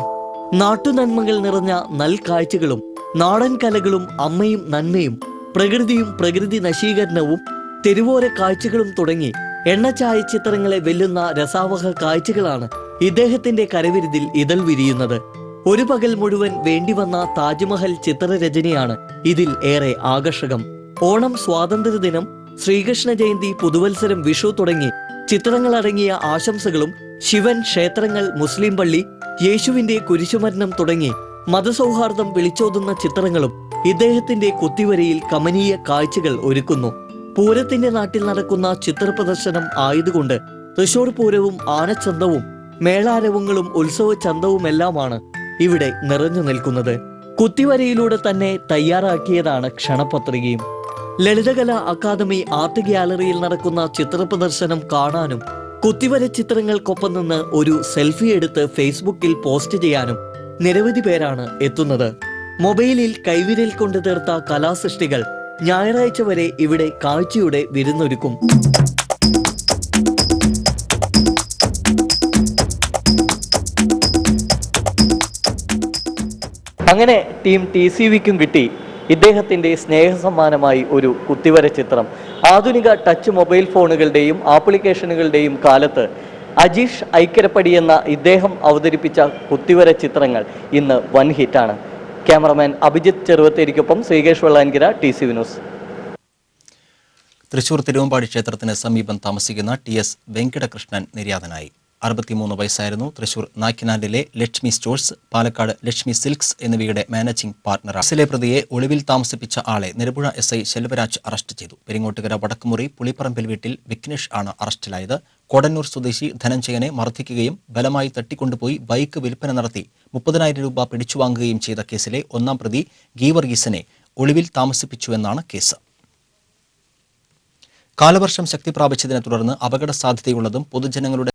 നാട്ടുനന്മകൾ നിറഞ്ഞ നൽകാഴ്ചകളും നാടൻ കലകളും അമ്മയും നന്മയും പ്രകൃതിയും പ്രകൃതി നശീകരണവും തെരുവോര കാഴ്ചകളും തുടങ്ങി എണ്ണച്ചായ ചിത്രങ്ങളെ വെല്ലുന്ന രസാവഹ കാഴ്ചകളാണ് ഇദ്ദേഹത്തിന്റെ കരവിരുതിൽ ഇതൾ വിരിയുന്നത്. ഒരു പകൽ മുഴുവൻ വേണ്ടിവന്ന താജ്മഹൽ ചിത്രരചനയാണ് ഇതിൽ ഏറെ ആകർഷകം. ഓണം, സ്വാതന്ത്ര്യദിനം, ശ്രീകൃഷ്ണ ജയന്തി, പുതുവത്സരം, വിഷു തുടങ്ങി ചിത്രങ്ങളടങ്ങിയ ആശംസകളും ശിവൻ, ക്ഷേത്രങ്ങൾ, മുസ്ലിം പള്ളി, യേശുവിന്റെ കുരിശുമരണം തുടങ്ങി മതസൗഹാർദ്ദം വിളിച്ചോതുന്ന ചിത്രങ്ങളും ഇദ്ദേഹത്തിന്റെ കുത്തിവരയിൽ കമനീയ കാഴ്ചകൾ ഒരുക്കുന്നു. പൂരത്തിന്റെ നാട്ടിൽ നടക്കുന്ന ചിത്രപ്രദർശനം ആയതുകൊണ്ട് തൃശൂർ പൂരവും ആനച്ചന്തവും മേളാരവങ്ങളും ഉത്സവ ചന്തവുമെല്ലാമാണ് ഇവിടെ നിറഞ്ഞു നിൽക്കുന്നത്. കുത്തിവരയിലൂടെ തന്നെ തയ്യാറാക്കിയതാണ് ക്ഷണപത്രികയും. ലളിതകലാ അക്കാദമി ആർട്ട് ഗ്യാലറിയിൽ നടക്കുന്ന ചിത്രപ്രദർശനം കാണാനും കുത്തിവര ചിത്രങ്ങൾക്കൊപ്പം നിന്ന് ഒരു സെൽഫി എടുത്ത് ഫേസ്ബുക്കിൽ പോസ്റ്റ് ചെയ്യാനും നിരവധി പേരാണ് എത്തുന്നത്. മൊബൈലിൽ കൈവിരൽ കൊണ്ട് തീർത്ത കലാസൃഷ്ടികൾ ഞായറാഴ്ച വരെ ഇവിടെ കാഴ്ചയുടെ വിരുന്നൊരുക്കും. അങ്ങനെ ടീം TCVക്കും കിട്ടി ഇദ്ദേഹത്തിന്റെ സ്നേഹസമ്മാനമായി ഒരു കുത്തിവര ചിത്രം. ആധുനിക ടച്ച് മൊബൈൽ ഫോണുകളുടെയും ആപ്ലിക്കേഷനുകളുടെയും കാലത്ത് അജീഷ് ഐക്കരപ്പടി എന്ന ഇദ്ദേഹം അവതരിപ്പിച്ച കുത്തിവര ചിത്രങ്ങൾ ഇന്ന് വൻ ഹിറ്റാണ്. ക്യാമറമാൻ അഭിജിത്ത് ചെറുവത്തേരിക്കൊപ്പം ശ്രീകേഷ് വെള്ളാൻകിര, TCV ന്യൂസ്. തൃശൂർ തിരുവമ്പാടി ക്ഷേത്രത്തിന് സമീപം താമസിക്കുന്ന TS വെങ്കിടകൃഷ്ണൻ നിര്യാതനായി. 63 വയസ്സായിരുന്നു. തൃശൂർ നാക്കിനാലിലെ ലക്ഷ്മി സ്റ്റോഴ്സ്, പാലക്കാട് ലക്ഷ്മി സിൽക്സ് എന്നിവയുടെ മാനേജിംഗ് പാർട്ണറാണ്. കേസിലെ പ്രതിയെ ഒളിവിൽ താമസിപ്പിച്ച ആളെ നെടുപുഴ SI ശെൽവരാജ് അറസ്റ്റ് ചെയ്തു. പെരിങ്ങോട്ടുകര വടക്കുമുറി പുളിപ്പറമ്പിൽ വീട്ടിൽ വിഘ്നേഷ് ആണ് അറസ്റ്റിലായത്. കോടന്നൂർ സ്വദേശി ധനഞ്ജയനെ മർദ്ദിക്കുകയും ബലമായി തട്ടിക്കൊണ്ടുപോയി ബൈക്ക് വിൽപ്പന നടത്തി 30,000 രൂപ പിടിച്ചുവാങ്ങുകയും ചെയ്ത കേസിലെ ഒന്നാം പ്രതി ഗീവർഗീസിനെ ഒളിവിൽ താമസിപ്പിച്ചുവെന്നാണ് കേസ്. കാലവർഷം ശക്തി പ്രാപിച്ചതിനെ തുടർന്ന് അപകട സാധ്യതയുള്ളതും പൊതുജനങ്ങളുടെ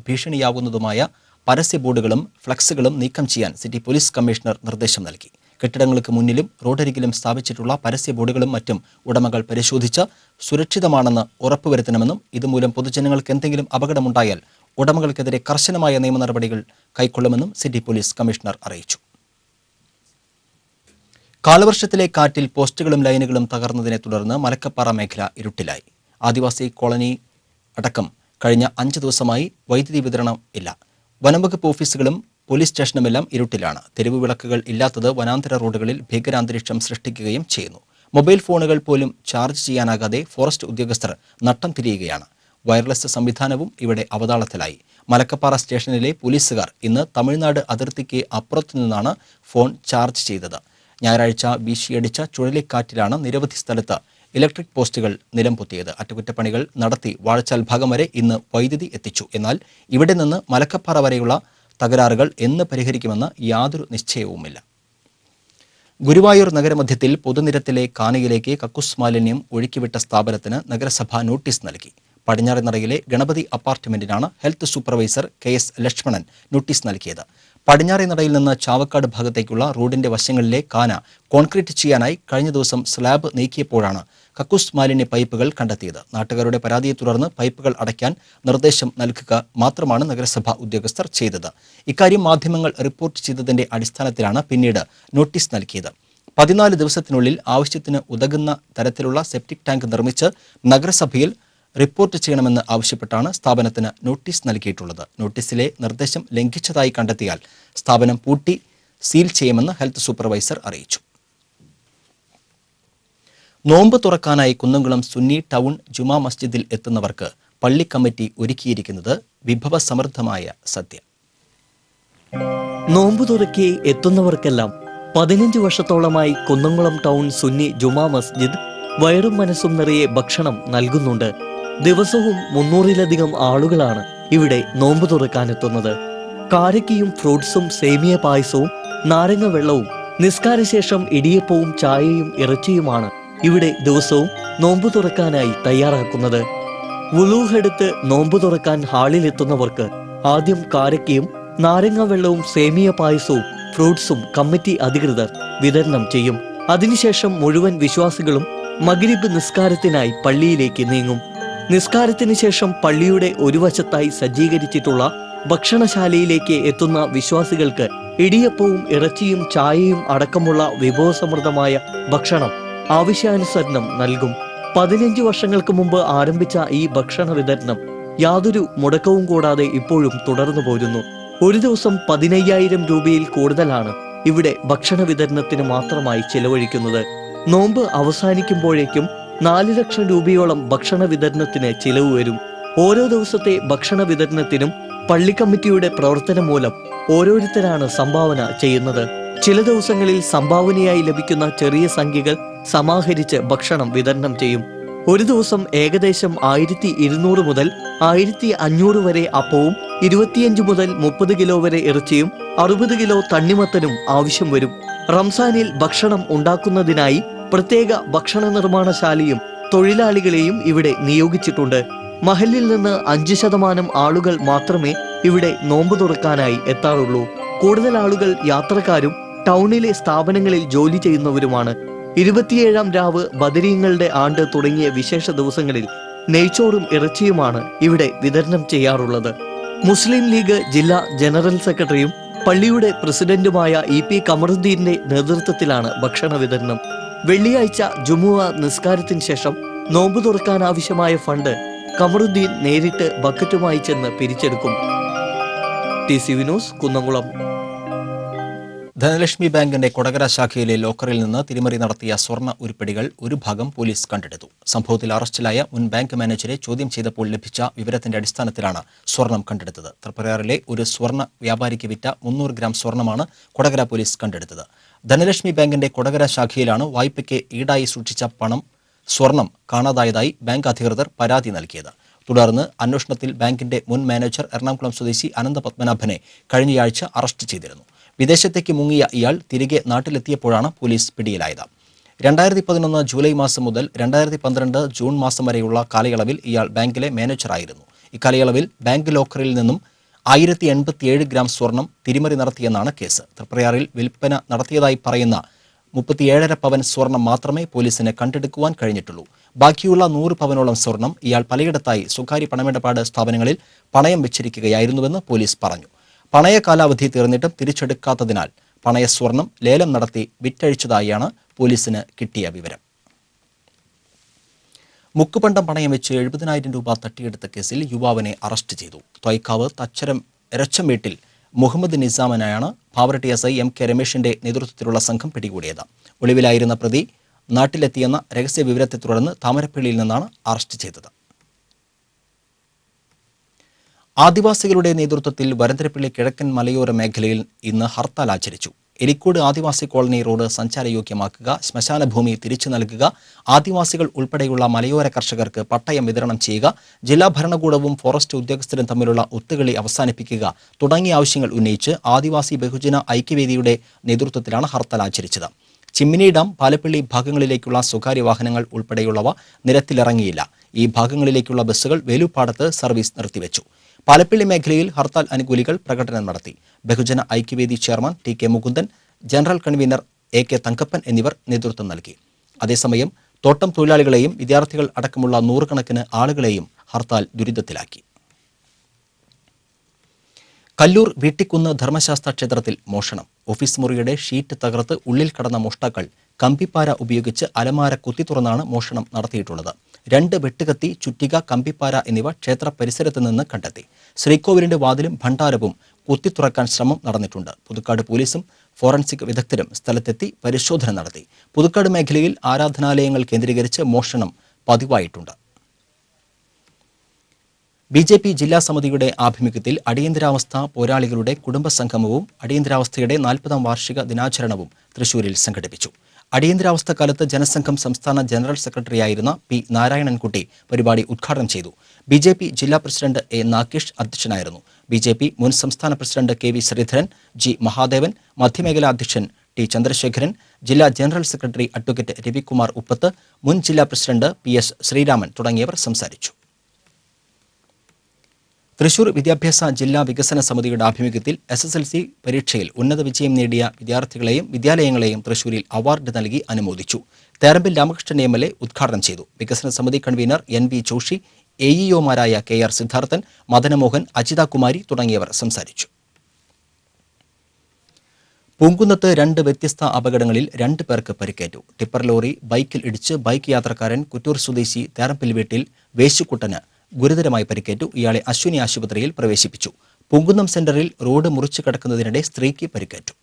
ഭീഷണിയാവുന്നതുമായ പരസ്യ ബോർഡുകളും ഫ്ലക്സുകളും നീക്കം ചെയ്യാൻ സിറ്റി പോലീസ് കമ്മീഷണർ നിർദ്ദേശം നൽകി. കെട്ടിടങ്ങൾക്ക് മുന്നിലും റോഡരികിലും സ്ഥാപിച്ചിട്ടുള്ള പരസ്യ ബോർഡുകളും മറ്റും ഉടമകൾ പരിശോധിച്ച് സുരക്ഷിതമാണെന്ന് ഉറപ്പുവരുത്തണമെന്നും ഇതുമൂലം പൊതുജനങ്ങൾക്ക് എന്തെങ്കിലും അപകടമുണ്ടായാൽ ഉടമകൾക്കെതിരെ കർശനമായ നിയമ നടപടികൾ കൈക്കൊള്ളുമെന്നും സിറ്റി പോലീസ് കമ്മീഷണർ അറിയിച്ചു. കാലവർഷത്തിലെ കാറ്റിൽ പോസ്റ്റുകളും ലൈനുകളും തകർന്നതിനെ തുടർന്ന് മലക്കപ്പാറ മേഖല ഇരുട്ടിലായി. ആദിവാസി കോളനി അടക്കം കഴിഞ്ഞ 5 ദിവസമായി വൈദ്യുതി വിതരണം ഇല്ല. വനംവകുപ്പ് ഓഫീസുകളും പോലീസ് സ്റ്റേഷനുമെല്ലാം ഇരുട്ടിലാണ്. തെരുവ് വിളക്കുകൾ ഇല്ലാത്തത് വനാന്തര റോഡുകളിൽ ഭീകരാന്തരീക്ഷം സൃഷ്ടിക്കുകയും ചെയ്യുന്നു. മൊബൈൽ ഫോണുകൾ പോലും ചാർജ് ചെയ്യാനാകാതെ ഫോറസ്റ്റ് ഉദ്യോഗസ്ഥർ നട്ടം തിരിയുകയാണ്. വയർലെസ് സംവിധാനവും ഇവിടെ അവതാളത്തിലായി. മലക്കപ്പാറ സ്റ്റേഷനിലെ പോലീസുകാർ ഇന്ന് തമിഴ്നാട് അതിർത്തിക്ക് അപ്പുറത്തു നിന്നാണ് ഫോൺ ചാർജ് ചെയ്തത്. ഞായറാഴ്ച വീശിയടിച്ച ചുഴലിക്കാറ്റിലാണ് നിരവധി സ്ഥലത്ത് ഇലക്ട്രിക് പോസ്റ്റുകൾ നിലംപൊത്തിയത്. അറ്റകുറ്റപ്പണികൾ നടത്തി വാഴച്ചാൽ ഭാഗം വരെ ഇന്ന് വൈദ്യുതി എത്തിച്ചു. എന്നാൽ ഇവിടെ നിന്ന് മലക്കപ്പാറ വരെയുള്ള തകരാറുകൾ എന്ന് പരിഹരിക്കുമെന്ന് യാതൊരു നിശ്ചയവുമില്ല. ഗുരുവായൂർ നഗരമധ്യത്തിൽ പൊതുനിരത്തിലെ കാനയിലേക്ക് കക്കൂസ് മാലിന്യം ഒഴുക്കിവിട്ട സ്ഥാപനത്തിന് നഗരസഭ നോട്ടീസ് നൽകി. പടിഞ്ഞാറേനടയിലെ ഗണപതി അപ്പാർട്ട്മെന്റിനാണ് health supervisor KS Lakshmanan notice നൽകിയത്. പടിഞ്ഞാറേനടയിൽ നിന്ന് ചാവക്കാട് ഭാഗത്തേക്കുള്ള റോഡിന്റെ വശങ്ങളിലെ കാന കോൺക്രീറ്റ് ചെയ്യാനായി കഴിഞ്ഞ ദിവസം സ്ലാബ് നീക്കിയപ്പോഴാണ് കക്കൂസ് മാലിന്യ പൈപ്പുകൾ കണ്ടെത്തിയത്. നാട്ടുകാരുടെ പരാതിയെ തുടർന്ന് പൈപ്പുകൾ അടയ്ക്കാൻ നിർദ്ദേശം നൽകുക മാത്രമാണ് നഗരസഭ ഉദ്യോഗസ്ഥർ ചെയ്തത്. ഇക്കാര്യം മാധ്യമങ്ങൾ റിപ്പോർട്ട് ചെയ്തതിന്റെ അടിസ്ഥാനത്തിലാണ് പിന്നീട് നോട്ടീസ് നൽകിയത്. 14 ദിവസത്തിനുള്ളിൽ ആവശ്യത്തിന് ഉതകുന്ന തരത്തിലുള്ള സെപ്റ്റിക് ടാങ്ക് നിർമ്മിച്ച് നഗരസഭയിൽ റിപ്പോർട്ട് ചെയ്യണമെന്ന് ആവശ്യപ്പെട്ടാണ് സ്ഥാപനത്തിന് നോട്ടീസ് നൽകിയിട്ടുള്ളത്. നോട്ടീസിലെ നിർദ്ദേശം ലംഘിച്ചതായി കണ്ടെത്തിയാൽ സ്ഥാപനം പൂട്ടി സീൽ ചെയ്യുമെന്ന് ഹെൽത്ത് സൂപ്പർവൈസർ അറിയിച്ചു. നോമ്പ് തുറക്കാനായി കുന്നംകുളം സുന്നി ടൗൺ ജുമാ മസ്ജിദിൽ എത്തുന്നവർക്ക് പള്ളി കമ്മിറ്റി ഒരുക്കിയിരിക്കുന്നത് വിഭവസമൃദ്ധമായ സദ്യ. നോമ്പ് തുറക്കി എത്തുന്നവർക്കെല്ലാം 15 വർഷത്തോളമായി കുന്നംകുളം ടൗൺ സുന്നി ജുമാ മസ്ജിദ് വയറും മനസ്സും നിറയെ ഭക്ഷണം നൽകുന്നുണ്ട്. ദിവസവും 300-ലധികം ആളുകളാണ് ഇവിടെ നോമ്പ് തുറക്കാനെത്തുന്നത്. കാരക്കയും ഫ്രൂട്ട്സും സേമിയ പായസവും നാരങ്ങ വെള്ളവും നിസ്കാരശേഷം ഇടിയപ്പവും ചായയും ഇറച്ചിയുമാണ് ഇവിടെ ദിവസവും നോമ്പ് തുറക്കാനായി തയ്യാറാക്കുന്നത്. വുളൂഹെടുത്ത് നോമ്പ് തുറക്കാൻ ഹാളിലെത്തുന്നവർക്ക് ആദ്യം കാരക്കയും നാരങ്ങ വെള്ളവും സേമിയ പായസവും ഫ്രൂട്ട്സും കമ്മിറ്റി അധികൃതർ വിതരണം ചെയ്യും. അതിനുശേഷം മുഴുവൻ വിശ്വാസികളും മഗ്രിബ് നിസ്കാരത്തിനായി പള്ളിയിലേക്ക് നീങ്ങും. നിസ്കാരത്തിന് ശേഷം പള്ളിയുടെ ഒരു വശത്തായി സജ്ജീകരിച്ചിട്ടുള്ള ഭക്ഷണശാലയിലേക്ക് എത്തുന്ന വിശ്വാസികൾക്ക് ഇടിയപ്പവും ഇറച്ചിയും ചായയും അടക്കമുള്ള വിഭവസമൃദ്ധമായ ഭക്ഷണം ആവശ്യാനുസരണം നൽകും. 15 വർഷങ്ങൾക്ക് മുമ്പ് ആരംഭിച്ച ഈ ഭക്ഷണ വിതരണം യാതൊരു മുടക്കവും കൂടാതെ ഇപ്പോഴും തുടർന്നു പോരുന്നു. ഒരു ദിവസം 15,000 രൂപയിൽ കൂടുതലാണ് ഇവിടെ ഭക്ഷണ വിതരണത്തിന് മാത്രമായി ചിലവഴിക്കുന്നത്. നോമ്പ് അവസാനിക്കുമ്പോഴേക്കും 4 ലക്ഷം രൂപയോളം ഭക്ഷണ വിതരണത്തിന് ചിലവ് വരും. ഓരോ ദിവസത്തെ ഭക്ഷണ വിതരണത്തിനും പള്ളി കമ്മിറ്റിയുടെ പ്രവർത്തനം മൂലം ഓരോരുത്തരാണ് സംഭാവന ചെയ്യുന്നത്. ചില ദിവസങ്ങളിൽ സംഭാവനയായി ലഭിക്കുന്ന ചെറിയ സംഖ്യകൾ സമാഹരിച്ച് ഭക്ഷണം വിതരണം ചെയ്യും. ഒരു ദിവസം ഏകദേശം 1200 മുതൽ 1500 വരെ അപ്പവും 25 മുതൽ 30 കിലോ വരെ ഇറച്ചിയും 60 കിലോ തണ്ണിമത്തനും ആവശ്യം വരും. റംസാനിൽ ഭക്ഷണം ഉണ്ടാക്കുന്നതിനായി പ്രത്യേക ഭക്ഷണ നിർമ്മാണശാലയും തൊഴിലാളികളെയും ഇവിടെ നിയോഗിച്ചിട്ടുണ്ട്. മഹലിൽ നിന്ന് 5% ആളുകൾ മാത്രമേ ഇവിടെ നോമ്പ് തുറക്കാനായി എത്താറുള്ളൂ. കൂടുതൽ ആളുകൾ യാത്രക്കാരും ടൗണിലെ സ്ഥാപനങ്ങളിൽ ജോലി ചെയ്യുന്നവരുമാണ്. 27-ാം രാവ്, ബദരീങ്ങളുടെ ആണ്ട് തുടങ്ങിയ വിശേഷ ദിവസങ്ങളിൽ നെയ്ച്ചോറും ഇറച്ചിയുമാണ് ഇവിടെ വിതരണം ചെയ്യാറുള്ളത്. മുസ്ലിം ലീഗ് ജില്ലാ ജനറൽ സെക്രട്ടറിയും പള്ളിയുടെ പ്രസിഡന്റുമായ EP കമറുദ്ദീന്റെ നേതൃത്വത്തിലാണ് ഭക്ഷണ വിതരണം. വെള്ളിയാഴ്ച ജുമുഅ നിസ്കാരത്തിന് ശേഷം നോമ്പ് തുറക്കാനാവശ്യമായ ഫണ്ട് കമറുദ്ദീൻ നേരിട്ട് ബക്കറ്റുമായി ചെന്ന് പിരിച്ചെടുക്കും. TCV ന്യൂസ്, കുന്നംകുളം. ധനലക്ഷ്മി ബാങ്കിന്റെ കൊടകര ശാഖയിലെ ലോക്കറിൽ നിന്ന് തിരിമറി നടത്തിയ സ്വർണ്ണ ഉരുപ്പടികൾ ഒരു ഭാഗം പോലീസ് കണ്ടെടുത്തു. സംഭവത്തിൽ അറസ്റ്റിലായ മുൻ ബാങ്ക് മാനേജരെ ചോദ്യം ചെയ്തപ്പോൾ ലഭിച്ച വിവരത്തിന്റെ അടിസ്ഥാനത്തിലാണ് സ്വർണം കണ്ടെടുത്തത്. തൃപ്രയാറിലെ ഒരു സ്വർണ്ണ വ്യാപാരിക്ക് വിറ്റ 300 ഗ്രാം സ്വർണ്ണമാണ് കൊടകര പോലീസ് കണ്ടെടുത്തത്. ധനലക്ഷ്മി ബാങ്കിന്റെ കൊടകര ശാഖയിലാണ് വായ്പയ്ക്ക് ഈടായി സൂക്ഷിച്ച സ്വർണം കാണാതായതായി ബാങ്ക് അധികൃതർ പരാതി നൽകിയത്. തുടർന്ന് അന്വേഷണത്തിൽ ബാങ്കിന്റെ മുൻ മാനേജർ എറണാകുളം സ്വദേശി അനന്തപത്മനാഭനെ കഴിഞ്ഞയാഴ്ച അറസ്റ്റ് ചെയ്തിരുന്നു. വിദേശത്തേക്ക് മുങ്ങിയ ഇയാൾ തിരികെ നാട്ടിലെത്തിയപ്പോഴാണ് പോലീസ് പിടിയിലായത്. 2011 ജൂലൈ മാസം മുതൽ 2012 ജൂൺ മാസം വരെയുള്ള കാലയളവിൽ ഇയാൾ ബാങ്കിലെ മാനേജറായിരുന്നു. ഇക്കാലയളവിൽ ബാങ്ക് ലോക്കറിൽ നിന്നും 1087 ഗ്രാം സ്വർണം തിരിമറി നടത്തിയെന്നാണ് കേസ്. തൃപ്രയാറിൽ വിൽപ്പന നടത്തിയതായി പറയുന്ന 37.5 പവൻ സ്വർണം മാത്രമേ പോലീസിന് കണ്ടെടുക്കുവാൻ കഴിഞ്ഞിട്ടുള്ളൂ. ബാക്കിയുള്ള 100 പവനോളം സ്വർണം ഇയാൾ പലയിടത്തായി സ്വകാര്യ പണമിടപാട് സ്ഥാപനങ്ങളിൽ പണയം വെച്ചിരിക്കുകയായിരുന്നുവെന്ന് പോലീസ് പറഞ്ഞു. പണയ കാലാവധി തീർന്നിട്ടും തിരിച്ചെടുക്കാത്തതിനാൽ പണയ സ്വർണം ലേലം നടത്തി വിറ്റഴിച്ചതായാണ് പോലീസിന് കിട്ടിയ വിവരം. മുക്കുപണ്ടം പണയം വെച്ച് 70,000 രൂപ തട്ടിയെടുത്ത കേസിൽ യുവാവിനെ അറസ്റ്റ് ചെയ്തു. തൊയ്ക്കാവ് തച്ചരം എരച്ചം വീട്ടിൽ മുഹമ്മദ് നിസാമിനെയാണ് പാവറട്ടി SI MK രമേശിന്റെ നേതൃത്വത്തിലുള്ള സംഘം പിടികൂടിയത്. ഒളിവിലായിരുന്ന പ്രതി നാട്ടിലെത്തിയെന്ന രഹസ്യ വിവരത്തെ തുടർന്ന് താമരപ്പള്ളിയിൽ നിന്നാണ് അറസ്റ്റ് ചെയ്തത്. ആദിവാസികളുടെ നേതൃത്വത്തിൽ വരന്തരപ്പള്ളി കിഴക്കൻ മലയോര മേഖലയിൽ ഇന്ന് ഹർത്താൽ ആചരിച്ചു. എലിക്കോട് ആദിവാസി കോളനി റോഡ് സഞ്ചാരയോഗ്യമാക്കുക, ശ്മശാന ഭൂമി തിരിച്ചു നൽകുക, ആദിവാസികൾ ഉൾപ്പെടെയുള്ള മലയോര കർഷകർക്ക് പട്ടയം വിതരണം ചെയ്യുക, ജില്ലാ ഭരണകൂടവും ഫോറസ്റ്റ് ഉദ്യോഗസ്ഥരും തമ്മിലുള്ള ഒത്തുകളി അവസാനിപ്പിക്കുക തുടങ്ങിയ ആവശ്യങ്ങൾ ഉന്നയിച്ച് ആദിവാസി ബഹുജന ഐക്യവേദിയുടെ നേതൃത്വത്തിലാണ് ഹർത്താൽ ആചരിച്ചത്. ചിമ്മിനി ഡാം, പാലപ്പള്ളി ഭാഗങ്ങളിലേക്കുള്ള സ്വകാര്യ വാഹനങ്ങൾ ഉൾപ്പെടെയുള്ളവ നിരത്തിലിറങ്ങിയില്ല. ഈ ഭാഗങ്ങളിലേക്കുള്ള ബസ്സുകൾ വേലുപ്പാടത്ത് സർവീസ് നിർത്തിവെച്ചു. പാലപ്പള്ളി മേഖലയിൽ ഹർത്താൽ അനുകൂലികൾ പ്രകടനം നടത്തി. ബഹുജന Aikyavedi chairman TK Mukundan, general convener AK Thankappan എന്നിവർ നേതൃത്വം നൽകി. അതേസമയം തോട്ടം തൊഴിലാളികളെയും വിദ്യാർത്ഥികൾ അടക്കമുള്ള 100 കണക്കിന് ആളുകളെയും ഹർത്താൽ ദുരിതത്തിലാക്കി. കല്ലൂർ വീട്ടിക്കുന്ന് ധർമ്മശാസ്ത്ര ക്ഷേത്രത്തിൽ മോഷണം. ഓഫീസ് മുറിയുടെ ഷീറ്റ് തകർത്ത് ഉള്ളിൽ കടന്ന മോഷ്ടാക്കൾ കമ്പിപ്പാര ഉപയോഗിച്ച് അലമാര കുത്തി തുറന്നാണ് മോഷണം നടത്തിയിട്ടുള്ളത്. 2 വെട്ടുകത്തി, ചുറ്റിക, കമ്പിപ്പാര എന്നിവ ക്ഷേത്ര പരിസരത്ത് നിന്ന് കണ്ടെത്തി. ശ്രീകോവിലിന്റെ വാതിലും ഭണ്ഡാരവും കുത്തിത്തുറക്കാൻ ശ്രമം നടന്നിട്ടുണ്ട്. പുതുക്കാട് പോലീസും ഫോറൻസിക് വിദഗ്ധരും സ്ഥലത്തെത്തി പരിശോധന നടത്തി. പുതുക്കാട് മേഖലയിൽ ആരാധനാലയങ്ങൾ കേന്ദ്രീകരിച്ച് മോഷണം പതിവായിട്ടുണ്ട്. BJP ജില്ലാ സമിതിയുടെ ആഭിമുഖ്യത്തിൽ അടിയന്തരാവസ്ഥ പോരാളികളുടെ കുടുംബസംഗമവും അടിയന്തരാവസ്ഥയുടെ 40ാം വാർഷിക ദിനാചരണവും തൃശൂരിൽ സംഘടിപ്പിച്ചു. അടിയന്തരാവസ്ഥ കാലത്ത് ജനസംഘം സംസ്ഥാന ജനറൽ സെക്രട്ടറിയായിരുന്ന P. നാരായണൻകുട്ടി പരിപാടി ഉദ്ഘാടനം ചെയ്തു. BJP ജില്ലാ പ്രസിഡന്റ് A. നാഗേഷ് അധ്യക്ഷനായിരുന്നു. BJP മുൻ സംസ്ഥാന president KV Sreedharan, G. Mahadevan, മധ്യമേഖലാ അധ്യക്ഷൻ T. ചന്ദ്രശേഖരൻ, ജില്ലാ general secretary advocate Ravikumar Uppath, മുൻ ജില്ലാ പ്രസിഡന്റ് PS ശ്രീരാമൻ തുടങ്ങിയവർ സംസാരിച്ചു. തൃശൂർ വിദ്യാഭ്യാസ ജില്ലാ വികസന സമിതിയുടെ ആഭിമുഖ്യത്തിൽ SSLC പരീക്ഷയിൽ ഉന്നത വിജയം നേടിയ വിദ്യാർത്ഥികളെയും വിദ്യാലയങ്ങളെയും തൃശൂരിൽ അവാർഡ് നൽകി അനുമോദിച്ചു. തേറമ്പിൽ രാമകൃഷ്ണൻ MLA ഉദ്ഘാടനം ചെയ്തു. വികസന സമിതി കൺവീനർ NB ജോഷി, AEOമാരായ KR സിദ്ധാർത്ഥൻ, മദനമോഹൻ, അജിതാകുമാരി തുടങ്ങിയവർ സംസാരിച്ചു. പൂങ്കുന്നത്ത് 2 വ്യത്യസ്ത അപകടങ്ങളിൽ 2 പേർക്ക് പരിക്കേറ്റു. ടിപ്പർ ലോറി ബൈക്കിൽ ഇടിച്ച് ബൈക്ക് യാത്രക്കാരൻ കുറ്റൂർ സ്വദേശി തേറമ്പിൽ വീട്ടിൽ വേശുക്കുട്ടന് ഗുരുതരമായി പരിക്കേറ്റു. ഇയാളെ അശ്വിനി ആശുപത്രിയിൽ പ്രവേശിപ്പിച്ചു. പൂങ്കുന്നം സെന്ററിൽ റോഡ് മുറിച്ചു കടക്കുന്നതിനിടെ സ്ത്രീക്ക് പരിക്കേറ്റു.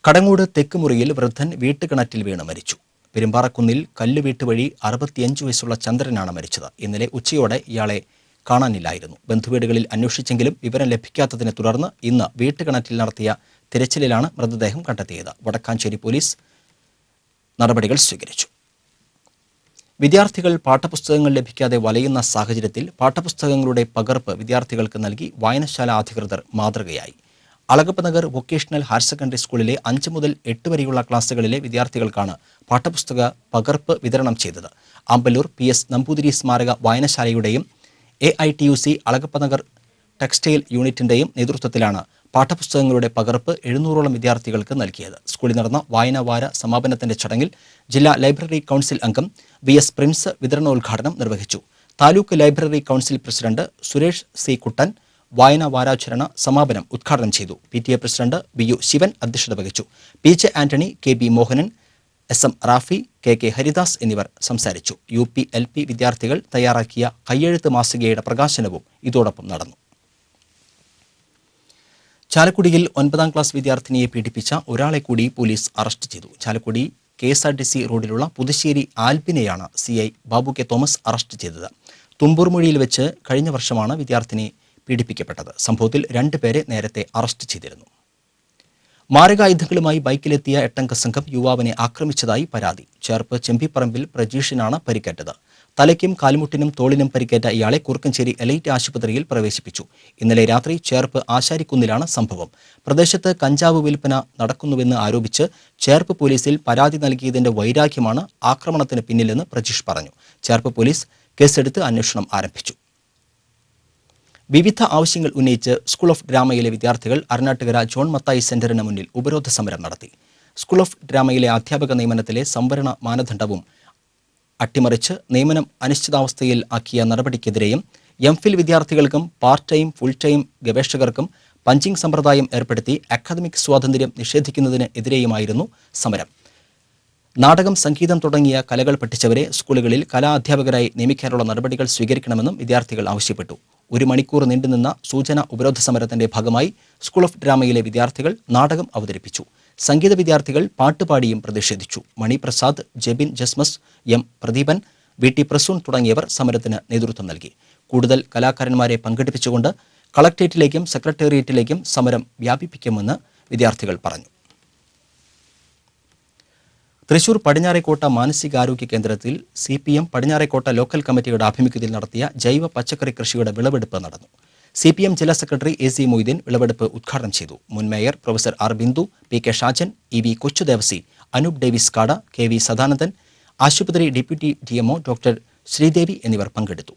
കടങ്ങോട് തെക്കുമുറിയിൽ വൃദ്ധൻ വീട്ടുകിണറ്റിൽ വീണ് മരിച്ചു. പെരുമ്പാറക്കുന്നിൽ കല്ലുവീട്ട് വഴി 65 വയസ്സുള്ള ചന്ദ്രനാണ് മരിച്ചത്. ഇന്നലെ ഉച്ചയോടെ ഇയാളെ കാണാനില്ലായിരുന്നു. ബന്ധുവീടുകളിൽ അന്വേഷിച്ചെങ്കിലും വിവരം ലഭിക്കാത്തതിനെ തുടർന്ന് ഇന്ന് വീട്ടുകിണറ്റിൽ നടത്തിയ തിരച്ചിലിലാണ് മൃതദേഹം കണ്ടെത്തിയത്. വടക്കാഞ്ചേരി പോലീസ് നടപടികൾ സ്വീകരിച്ചു. വിദ്യാർത്ഥികൾ പാഠപുസ്തകങ്ങൾ ലഭിക്കാതെ വലയുന്ന സാഹചര്യത്തിൽ പാഠപുസ്തകങ്ങളുടെ പകർപ്പ് വിദ്യാർത്ഥികൾക്ക് നൽകി വായനശാല അധികൃതർ മാതൃകയായി. Alagappa Nagar vocational higher secondary സ്കൂളിലെ 5 മുതൽ 8 വരെയുള്ള ക്ലാസ്സുകളിലെ വിദ്യാർത്ഥികൾക്കാണ് പാഠപുസ്തക പകർപ്പ് വിതരണം ചെയ്തത്. ആമ്പല്ലൂർ PS നമ്പൂതിരി സ്മാരക വായനശാലയുടെയും AITUC അളഗപ്പ നഗർ ടെക്സ്റ്റൈൽ യൂണിറ്റിന്റെയും നേതൃത്വത്തിലാണ് പാഠപുസ്തകങ്ങളുടെ പകർപ്പ് 700ഓളം വിദ്യാർത്ഥികൾക്ക് നൽകിയത്. സ്കൂളിൽ നടന്ന വായനാവാര സമാപനത്തിന്റെ ചടങ്ങിൽ ജില്ലാ ലൈബ്രറി കൗൺസിൽ അംഗം VS പ്രിൻസ് വിതരണോദ്ഘാടനം നിർവഹിച്ചു. Taluk library council president Suresh C. കുട്ടൻ വായനാ വാരാചരണ സമാപനം ഉദ്ഘാടനം ചെയ്തു. PTA പ്രസിഡന്റ് BU ശിവൻ അധ്യക്ഷത വഹിച്ചു. PJ Antony, KB Mohanan, SM Rafi, KK Haridas എന്നിവർ സംസാരിച്ചു. UP LP വിദ്യാർത്ഥികൾ തയ്യാറാക്കിയ കയ്യെഴുത്ത് മാസികയുടെ പ്രകാശനവും ഇതോടൊപ്പം നടന്നു. ചാലക്കുടിയിൽ 9ാം ക്ലാസ് വിദ്യാർത്ഥിനിയെ പീഡിപ്പിച്ച ഒരാളെ കൂടി പോലീസ് അറസ്റ്റ് ചെയ്തു. ചാലക്കുടി KSRTC റോഡിലുള്ള പുതുശ്ശേരി ആൽബിനെയാണ് CI Babu K. Thomas arrest ചെയ്തത്. തുമ്പൂർമൊഴിയിൽ വെച്ച് കഴിഞ്ഞ വർഷമാണ് വിദ്യാർത്ഥിനി പീഡിപ്പിക്കപ്പെട്ടത്. സംഭവത്തിൽ 2 പേരെ നേരത്തെ അറസ്റ്റ് ചെയ്തിരുന്നു. മാരകായുധങ്ങളുമായി ബൈക്കിലെത്തിയ 8 അംഗ സംഘം യുവാവിനെ ആക്രമിച്ചതായി പരാതി. ചേർപ്പ് ചെമ്പിപ്പറമ്പിൽ പ്രജീഷിനാണ് പരിക്കേറ്റത്. തലയ്ക്കും കാൽമുട്ടിനും തോളിനും പരിക്കേറ്റ ഇയാളെ കുറുക്കഞ്ചേരി എലൈറ്റ് ആശുപത്രിയിൽ പ്രവേശിപ്പിച്ചു. ഇന്നലെ രാത്രി ചേർപ്പ് ആശാരിക്കുന്നിലാണ് സംഭവം. പ്രദേശത്ത് കഞ്ചാവ് വിൽപ്പന നടക്കുന്നുവെന്ന് ആരോപിച്ച് ചേർപ്പ് പോലീസിൽ പരാതി നൽകിയതിന്റെ വൈരാഗ്യമാണ് ആക്രമണത്തിന് പിന്നിലെന്ന് പ്രജീഷ് പറഞ്ഞു. ചേർപ്പ് പോലീസ് കേസെടുത്ത് അന്വേഷണം ആരംഭിച്ചു. വിവിധ ആവശ്യങ്ങൾ ഉന്നയിച്ച് സ്കൂൾ ഓഫ് ഡ്രാമയിലെ വിദ്യാർത്ഥികൾ അരനാട്ടുകര ജോൺ മത്തായി സെന്ററിന് മുന്നിൽ ഉപരോധ സമരം നടത്തി. സ്കൂൾ ഓഫ് ഡ്രാമയിലെ അധ്യാപക നിയമനത്തിലെ സംവരണ മാനദണ്ഡവും അട്ടിമറിച്ച് നിയമനം അനിശ്ചിതാവസ്ഥയിൽ ആക്കിയ നടപടിക്കെതിരെയും MPhil വിദ്യാർത്ഥികൾക്കും പാർട്ട് ടൈം ഫുൾ ടൈം ഗവേഷകർക്കും പഞ്ചിങ് സമ്പ്രദായം ഏർപ്പെടുത്തി അക്കാദമിക് സ്വാതന്ത്ര്യം നിഷേധിക്കുന്നതിന് എതിരെയുമായിരുന്നു സമരം. നാടകം, സംഗീതം തുടങ്ങിയ കലകൾ പഠിച്ചവരെ സ്കൂളുകളിൽ കലാ അധ്യാപകരായി നിയമിക്കാനുള്ള നടപടികൾ സ്വീകരിക്കണമെന്നും വിദ്യാർത്ഥികൾ ആവശ്യപ്പെട്ടു. 1 മണിക്കൂർ നീണ്ടുനിന്ന സൂചന ഉപരോധ സമരത്തിന്റെ ഭാഗമായി സ്കൂൾ ഓഫ് ഡ്രാമയിലെ വിദ്യാർത്ഥികൾ നാടകം അവതരിപ്പിച്ചു. സംഗീത വിദ്യാർത്ഥികൾ പാട്ടുപാടിയും പ്രതിഷേധിച്ചു. മണിപ്രസാദ്, ജെബിൻ ജസ്മസ്, M. പ്രദീപൻ, VT പ്രസൂൺ തുടങ്ങിയവർ സമരത്തിന് നേതൃത്വം നൽകി. കൂടുതൽ കലാകാരന്മാരെ പങ്കെടുപ്പിച്ചുകൊണ്ട് കളക്ടറേറ്റിലേക്കും സെക്രട്ടേറിയറ്റിലേക്കും സമരം വ്യാപിപ്പിക്കുമെന്ന് വിദ്യാർത്ഥികൾ പറഞ്ഞു. തൃശൂർ പടിഞ്ഞാറേക്കോട്ട മാനസികാരോഗ്യ കേന്ദ്രത്തിൽ CPM പടിഞ്ഞാറേക്കോട്ട ലോക്കൽ കമ്മിറ്റിയുടെ ആഭിമുഖ്യത്തിൽ നടത്തിയ ജൈവ പച്ചക്കറി കൃഷിയുടെ വിളവെടുപ്പ് നടന്നു. CPM ജില്ലാ സെക്രട്ടറി AC മൊയ്തീൻ വിളവെടുപ്പ് ഉദ്ഘാടനം ചെയ്തു. മുൻ mayor professor R. Bindu, PK Shajan, EV Kochudevasi, Anoop Davis Kada, KV Sadanandan, ആശുപത്രി ഡെപ്യൂട്ടി DMO ഡോക്ടർ ശ്രീദേവി എന്നിവർ പങ്കെടുത്തു.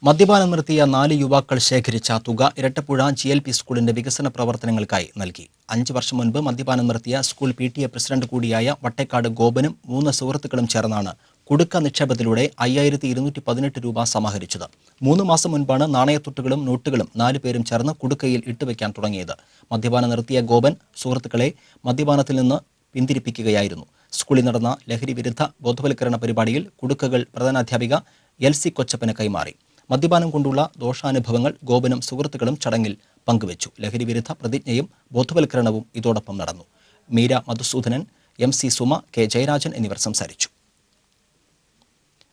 മദ്യപാനം നിർത്തിയ 4 യുവാക്കൾ ശേഖരിച്ച തുക ഇരട്ടപ്പുഴ GLP സ്കൂളിന്റെ വികസന പ്രവർത്തനങ്ങൾക്കായി നൽകി. 5 വർഷം മുൻപ് മദ്യപാനം നിർത്തിയ സ്കൂൾ PTA പ്രസിഡന്റ് കൂടിയായ വട്ടേക്കാട് ഗോപനും 3 സുഹൃത്തുക്കളും ചേർന്നാണ് കുടുക്ക നിക്ഷേപത്തിലൂടെ 5218 രൂപ സമാഹരിച്ചത്. 3 മാസം മുൻപാണ് നാണയത്തുട്ടുകളും നോട്ടുകളും 4 പേരും ചേർന്ന് കുടുക്കയിൽ ഇട്ടുവെക്കാൻ തുടങ്ങിയത്. മദ്യപാനം നിർത്തിയ ഗോപൻ സുഹൃത്തുക്കളെ മദ്യപാനത്തിൽ നിന്ന് പിന്തിരിപ്പിക്കുകയായിരുന്നു. സ്കൂളിൽ നടന്ന ലഹരി വിരുദ്ധ ബോധവൽക്കരണ പരിപാടിയിൽ കുടുക്കകൾ പ്രധാനാധ്യാപിക LC കൊച്ചപ്പന് കൈമാറി. മദ്യപാനം കൊണ്ടുള്ള ദോഷാനുഭവങ്ങൾ ഗോപനും സുഹൃത്തുക്കളും ചടങ്ങിൽ പങ്കുവച്ചു. ലഹരി വിരുദ്ധ പ്രതിജ്ഞയും ബോധവൽക്കരണവും ഇതോടൊപ്പം നടന്നു. Meera Madhusoodanan, MC Suma, K. ജയരാജൻ എന്നിവർ സംസാരിച്ചു.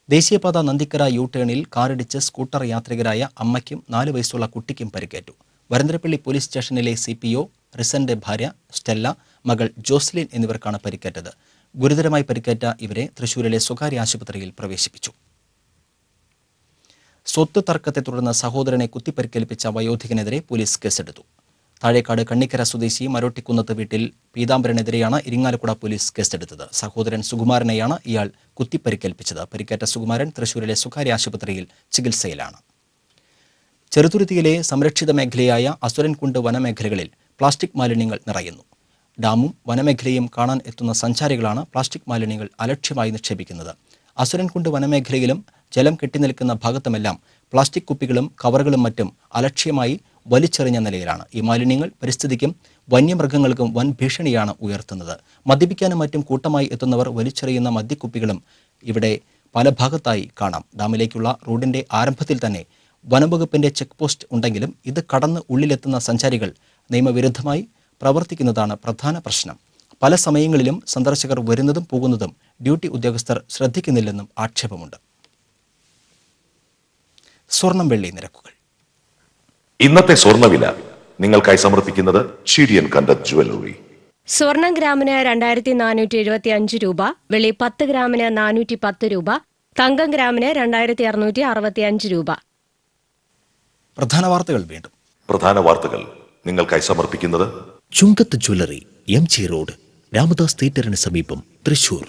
ദേശീയപാത നന്ദിക്കര യു-ടേണിൽ കാറിടിച്ച് സ്കൂട്ടർ യാത്രികരായ അമ്മയ്ക്കും 4 വയസ്സുള്ള കുട്ടിക്കും പരിക്കേറ്റു. വരന്തരപ്പള്ളി പോലീസ് സ്റ്റേഷനിലെ CPO റിസന്റെ ഭാര്യ സ്റ്റെല്ല, മകൾ ജോസ്ലിൻ എന്നിവർക്കാണ് പരിക്കേറ്റത്. ഗുരുതരമായി പരിക്കേറ്റ ഇവരെ തൃശൂരിലെ സ്വകാര്യ ആശുപത്രിയിൽ പ്രവേശിപ്പിച്ചു. സ്വത്ത് തർക്കത്തെ തുടർന്ന് സഹോദരനെ കുത്തിപ്പരിക്കേൽപ്പിച്ച വയോധികനെതിരെ പോലീസ് കേസെടുത്തു. താഴേക്കാട് കണ്ണിക്കര സ്വദേശി മരോട്ടിക്കുന്നത്ത് വീട്ടിൽ പീതാംബരനെതിരെയാണ് ഇരിങ്ങാലക്കുട പോലീസ് കേസെടുത്തത്. സഹോദരൻ സുകുമാരനെയാണ് ഇയാൾ കുത്തിപ്പരിക്കേൽപ്പിച്ചത്. പരിക്കേറ്റ സുകുമാരൻ തൃശൂരിലെ സ്വകാര്യ ആശുപത്രിയിൽ ചികിത്സയിലാണ്. ചെറുതുരുത്തിയിലെ സംരക്ഷിത മേഖലയായ അസുരൻകുണ്ട് വനമേഖലകളിൽ പ്ലാസ്റ്റിക് മാലിന്യങ്ങൾ നിറയുന്നു. ഡാമും വനമേഖലയും കാണാൻ എത്തുന്ന സഞ്ചാരികളാണ് പ്ലാസ്റ്റിക് മാലിന്യങ്ങൾ അലക്ഷ്യമായി നിക്ഷേപിക്കുന്നത്. അസുരൻകുണ്ട് വനമേഖലയിലും ജലം കെട്ടിനിൽക്കുന്ന ഭാഗത്തുമെല്ലാം പ്ലാസ്റ്റിക് കുപ്പികളും കവറുകളും മറ്റും അലക്ഷ്യമായി വലിച്ചെറിഞ്ഞ നിലയിലാണ്. ഈ മാലിന്യങ്ങൾ പരിസ്ഥിതിക്കും വന്യമൃഗങ്ങൾക്കും വൻ ഭീഷണിയാണ് ഉയർത്തുന്നത്. മദ്യപിക്കാനും മറ്റും കൂട്ടമായി എത്തുന്നവർ വലിച്ചെറിയുന്ന മദ്യക്കുപ്പികളും ഇവിടെ പല ഭാഗത്തായി കാണാം. ഡാമിലേക്കുള്ള റോഡിന്റെ ആരംഭത്തിൽ തന്നെ വനംവകുപ്പിന്റെ ചെക്ക് പോസ്റ്റ് ഉണ്ടെങ്കിലും ഇത് കടന്ന് ഉള്ളിലെത്തുന്ന സഞ്ചാരികൾ നിയമവിരുദ്ധമായി പ്രവർത്തിക്കുന്നതാണ് പ്രധാന പ്രശ്നം. പല സമയങ്ങളിലും സന്ദർശകർ വരുന്നതും പോകുന്നതും ഡ്യൂട്ടി ഉദ്യോഗസ്ഥർ ശ്രദ്ധിക്കുന്നില്ലെന്നും ആക്ഷേപമുണ്ട്. സ്വർണം വെള്ളി നിരക്കുകൾ. ഇന്നത്തെ സ്വർണ്ണവില നിങ്ങൾക്കായി സമർപ്പിക്കുന്നത് ഷീരിയൻ കണ്ടത് ജുവല്ലറി. സ്വർണം ഗ്രാമിന് 2475 രൂപ, വെള്ളി 10 ഗ്രാമിന് 410 രൂപ, തങ്കം ഗ്രാമിന് 2665 രൂപ. പ്രധാന വാർത്തകൾ വീണ്ടും. പ്രധാന വാർത്തകൾ നിങ്ങൾക്കായി സമർപ്പിക്കുന്നത് ചുങ്കത്ത് ജ്വല്ലറി, MG റോഡ്, രാമദാസ് തിയേറ്ററിന് സമീപം, തൃശൂർ.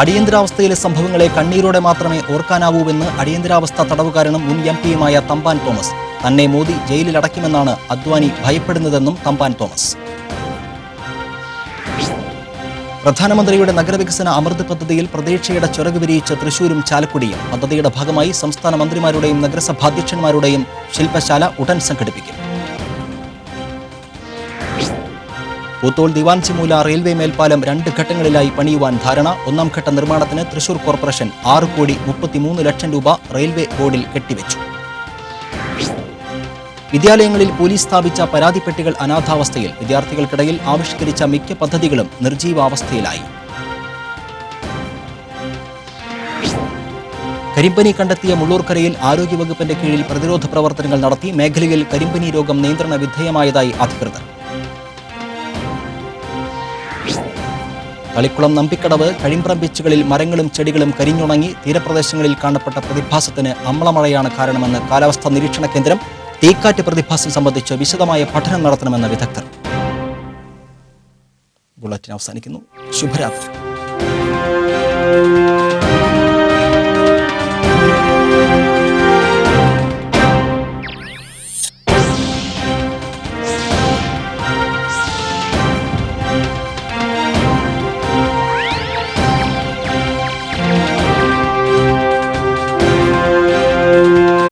അടിയന്തരാവസ്ഥയിലെ സംഭവങ്ങളെ കണ്ണീരോടെ മാത്രമേ ഓർക്കാനാവൂവെന്ന് അടിയന്തരാവസ്ഥ തടവുകാരനും മുൻ MP തമ്പാൻ തോമസ്. തന്നെ മോദി ജയിലിലടയ്ക്കുമെന്നാണ് അദ്വാനി ഭയപ്പെടുന്നതെന്നും തമ്പാൻ തോമസ്. പ്രധാനമന്ത്രിയുടെ നഗരവികസന അമൃത് പദ്ധതിയിൽ പ്രതീക്ഷയുടെ ചിറക് വിരിയിച്ച തൃശൂരും ചാലക്കുടിയും. പദ്ധതിയുടെ ഭാഗമായി സംസ്ഥാന മന്ത്രിമാരുടെയും നഗരസഭാധ്യക്ഷന്മാരുടെയും ശില്പശാല ഉടൻ സംഘടിപ്പിക്കും. പൂത്തോൾ ദിവാൻസിമൂല റെയിൽവേ മേൽപ്പാലം 2 ഘട്ടങ്ങളിലായി പണിയുവാൻ ധാരണ. 1ാം ഘട്ട നിർമ്മാണത്തിന് തൃശൂർ കോർപ്പറേഷൻ 6,33 ലക്ഷം രൂപ റെയിൽവേ ബോർഡിൽ കെട്ടിവെച്ചു. വിദ്യാലയങ്ങളിൽ പോലീസ് സ്ഥാപിച്ച പരാതിപ്പെട്ടികൾ അനാഥാവസ്ഥയിൽ. വിദ്യാർത്ഥികൾക്കിടയിൽ ആവിഷ്കരിച്ച മിക്ക പദ്ധതികളും നിർജീവാവസ്ഥയിലായി. കരിമ്പനി കണ്ടെത്തിയ മുള്ളൂർക്കരയിൽ ആരോഗ്യവകുപ്പിന്റെ കീഴിൽ പ്രതിരോധ പ്രവർത്തനങ്ങൾ നടത്തി. മേഖലയിൽ കരിമ്പനി രോഗം നിയന്ത്രണ വിധേയമായതായി അധികൃതർ. തളിക്കുളം നമ്പിക്കടവ് കഴിമ്പ്രം ബീച്ചുകളിൽ മരങ്ങളും ചെടികളും കരിഞ്ഞുണങ്ങി. തീരപ്രദേശങ്ങളിൽ കാണപ്പെട്ട പ്രതിഭാസത്തിന് അമ്ലമഴയാണ് കാരണമെന്ന് കാലാവസ്ഥാ നിരീക്ഷണ കേന്ദ്രം. തീക്കാറ്റ് പ്രതിഭാസം സംബന്ധിച്ച് വിശദമായ പഠനം നടത്തണമെന്ന് വിദഗ്ധർ. ബുള്ളറ്റിൻ അവസാനിക്കുന്നു. ശുഭരാത്രി.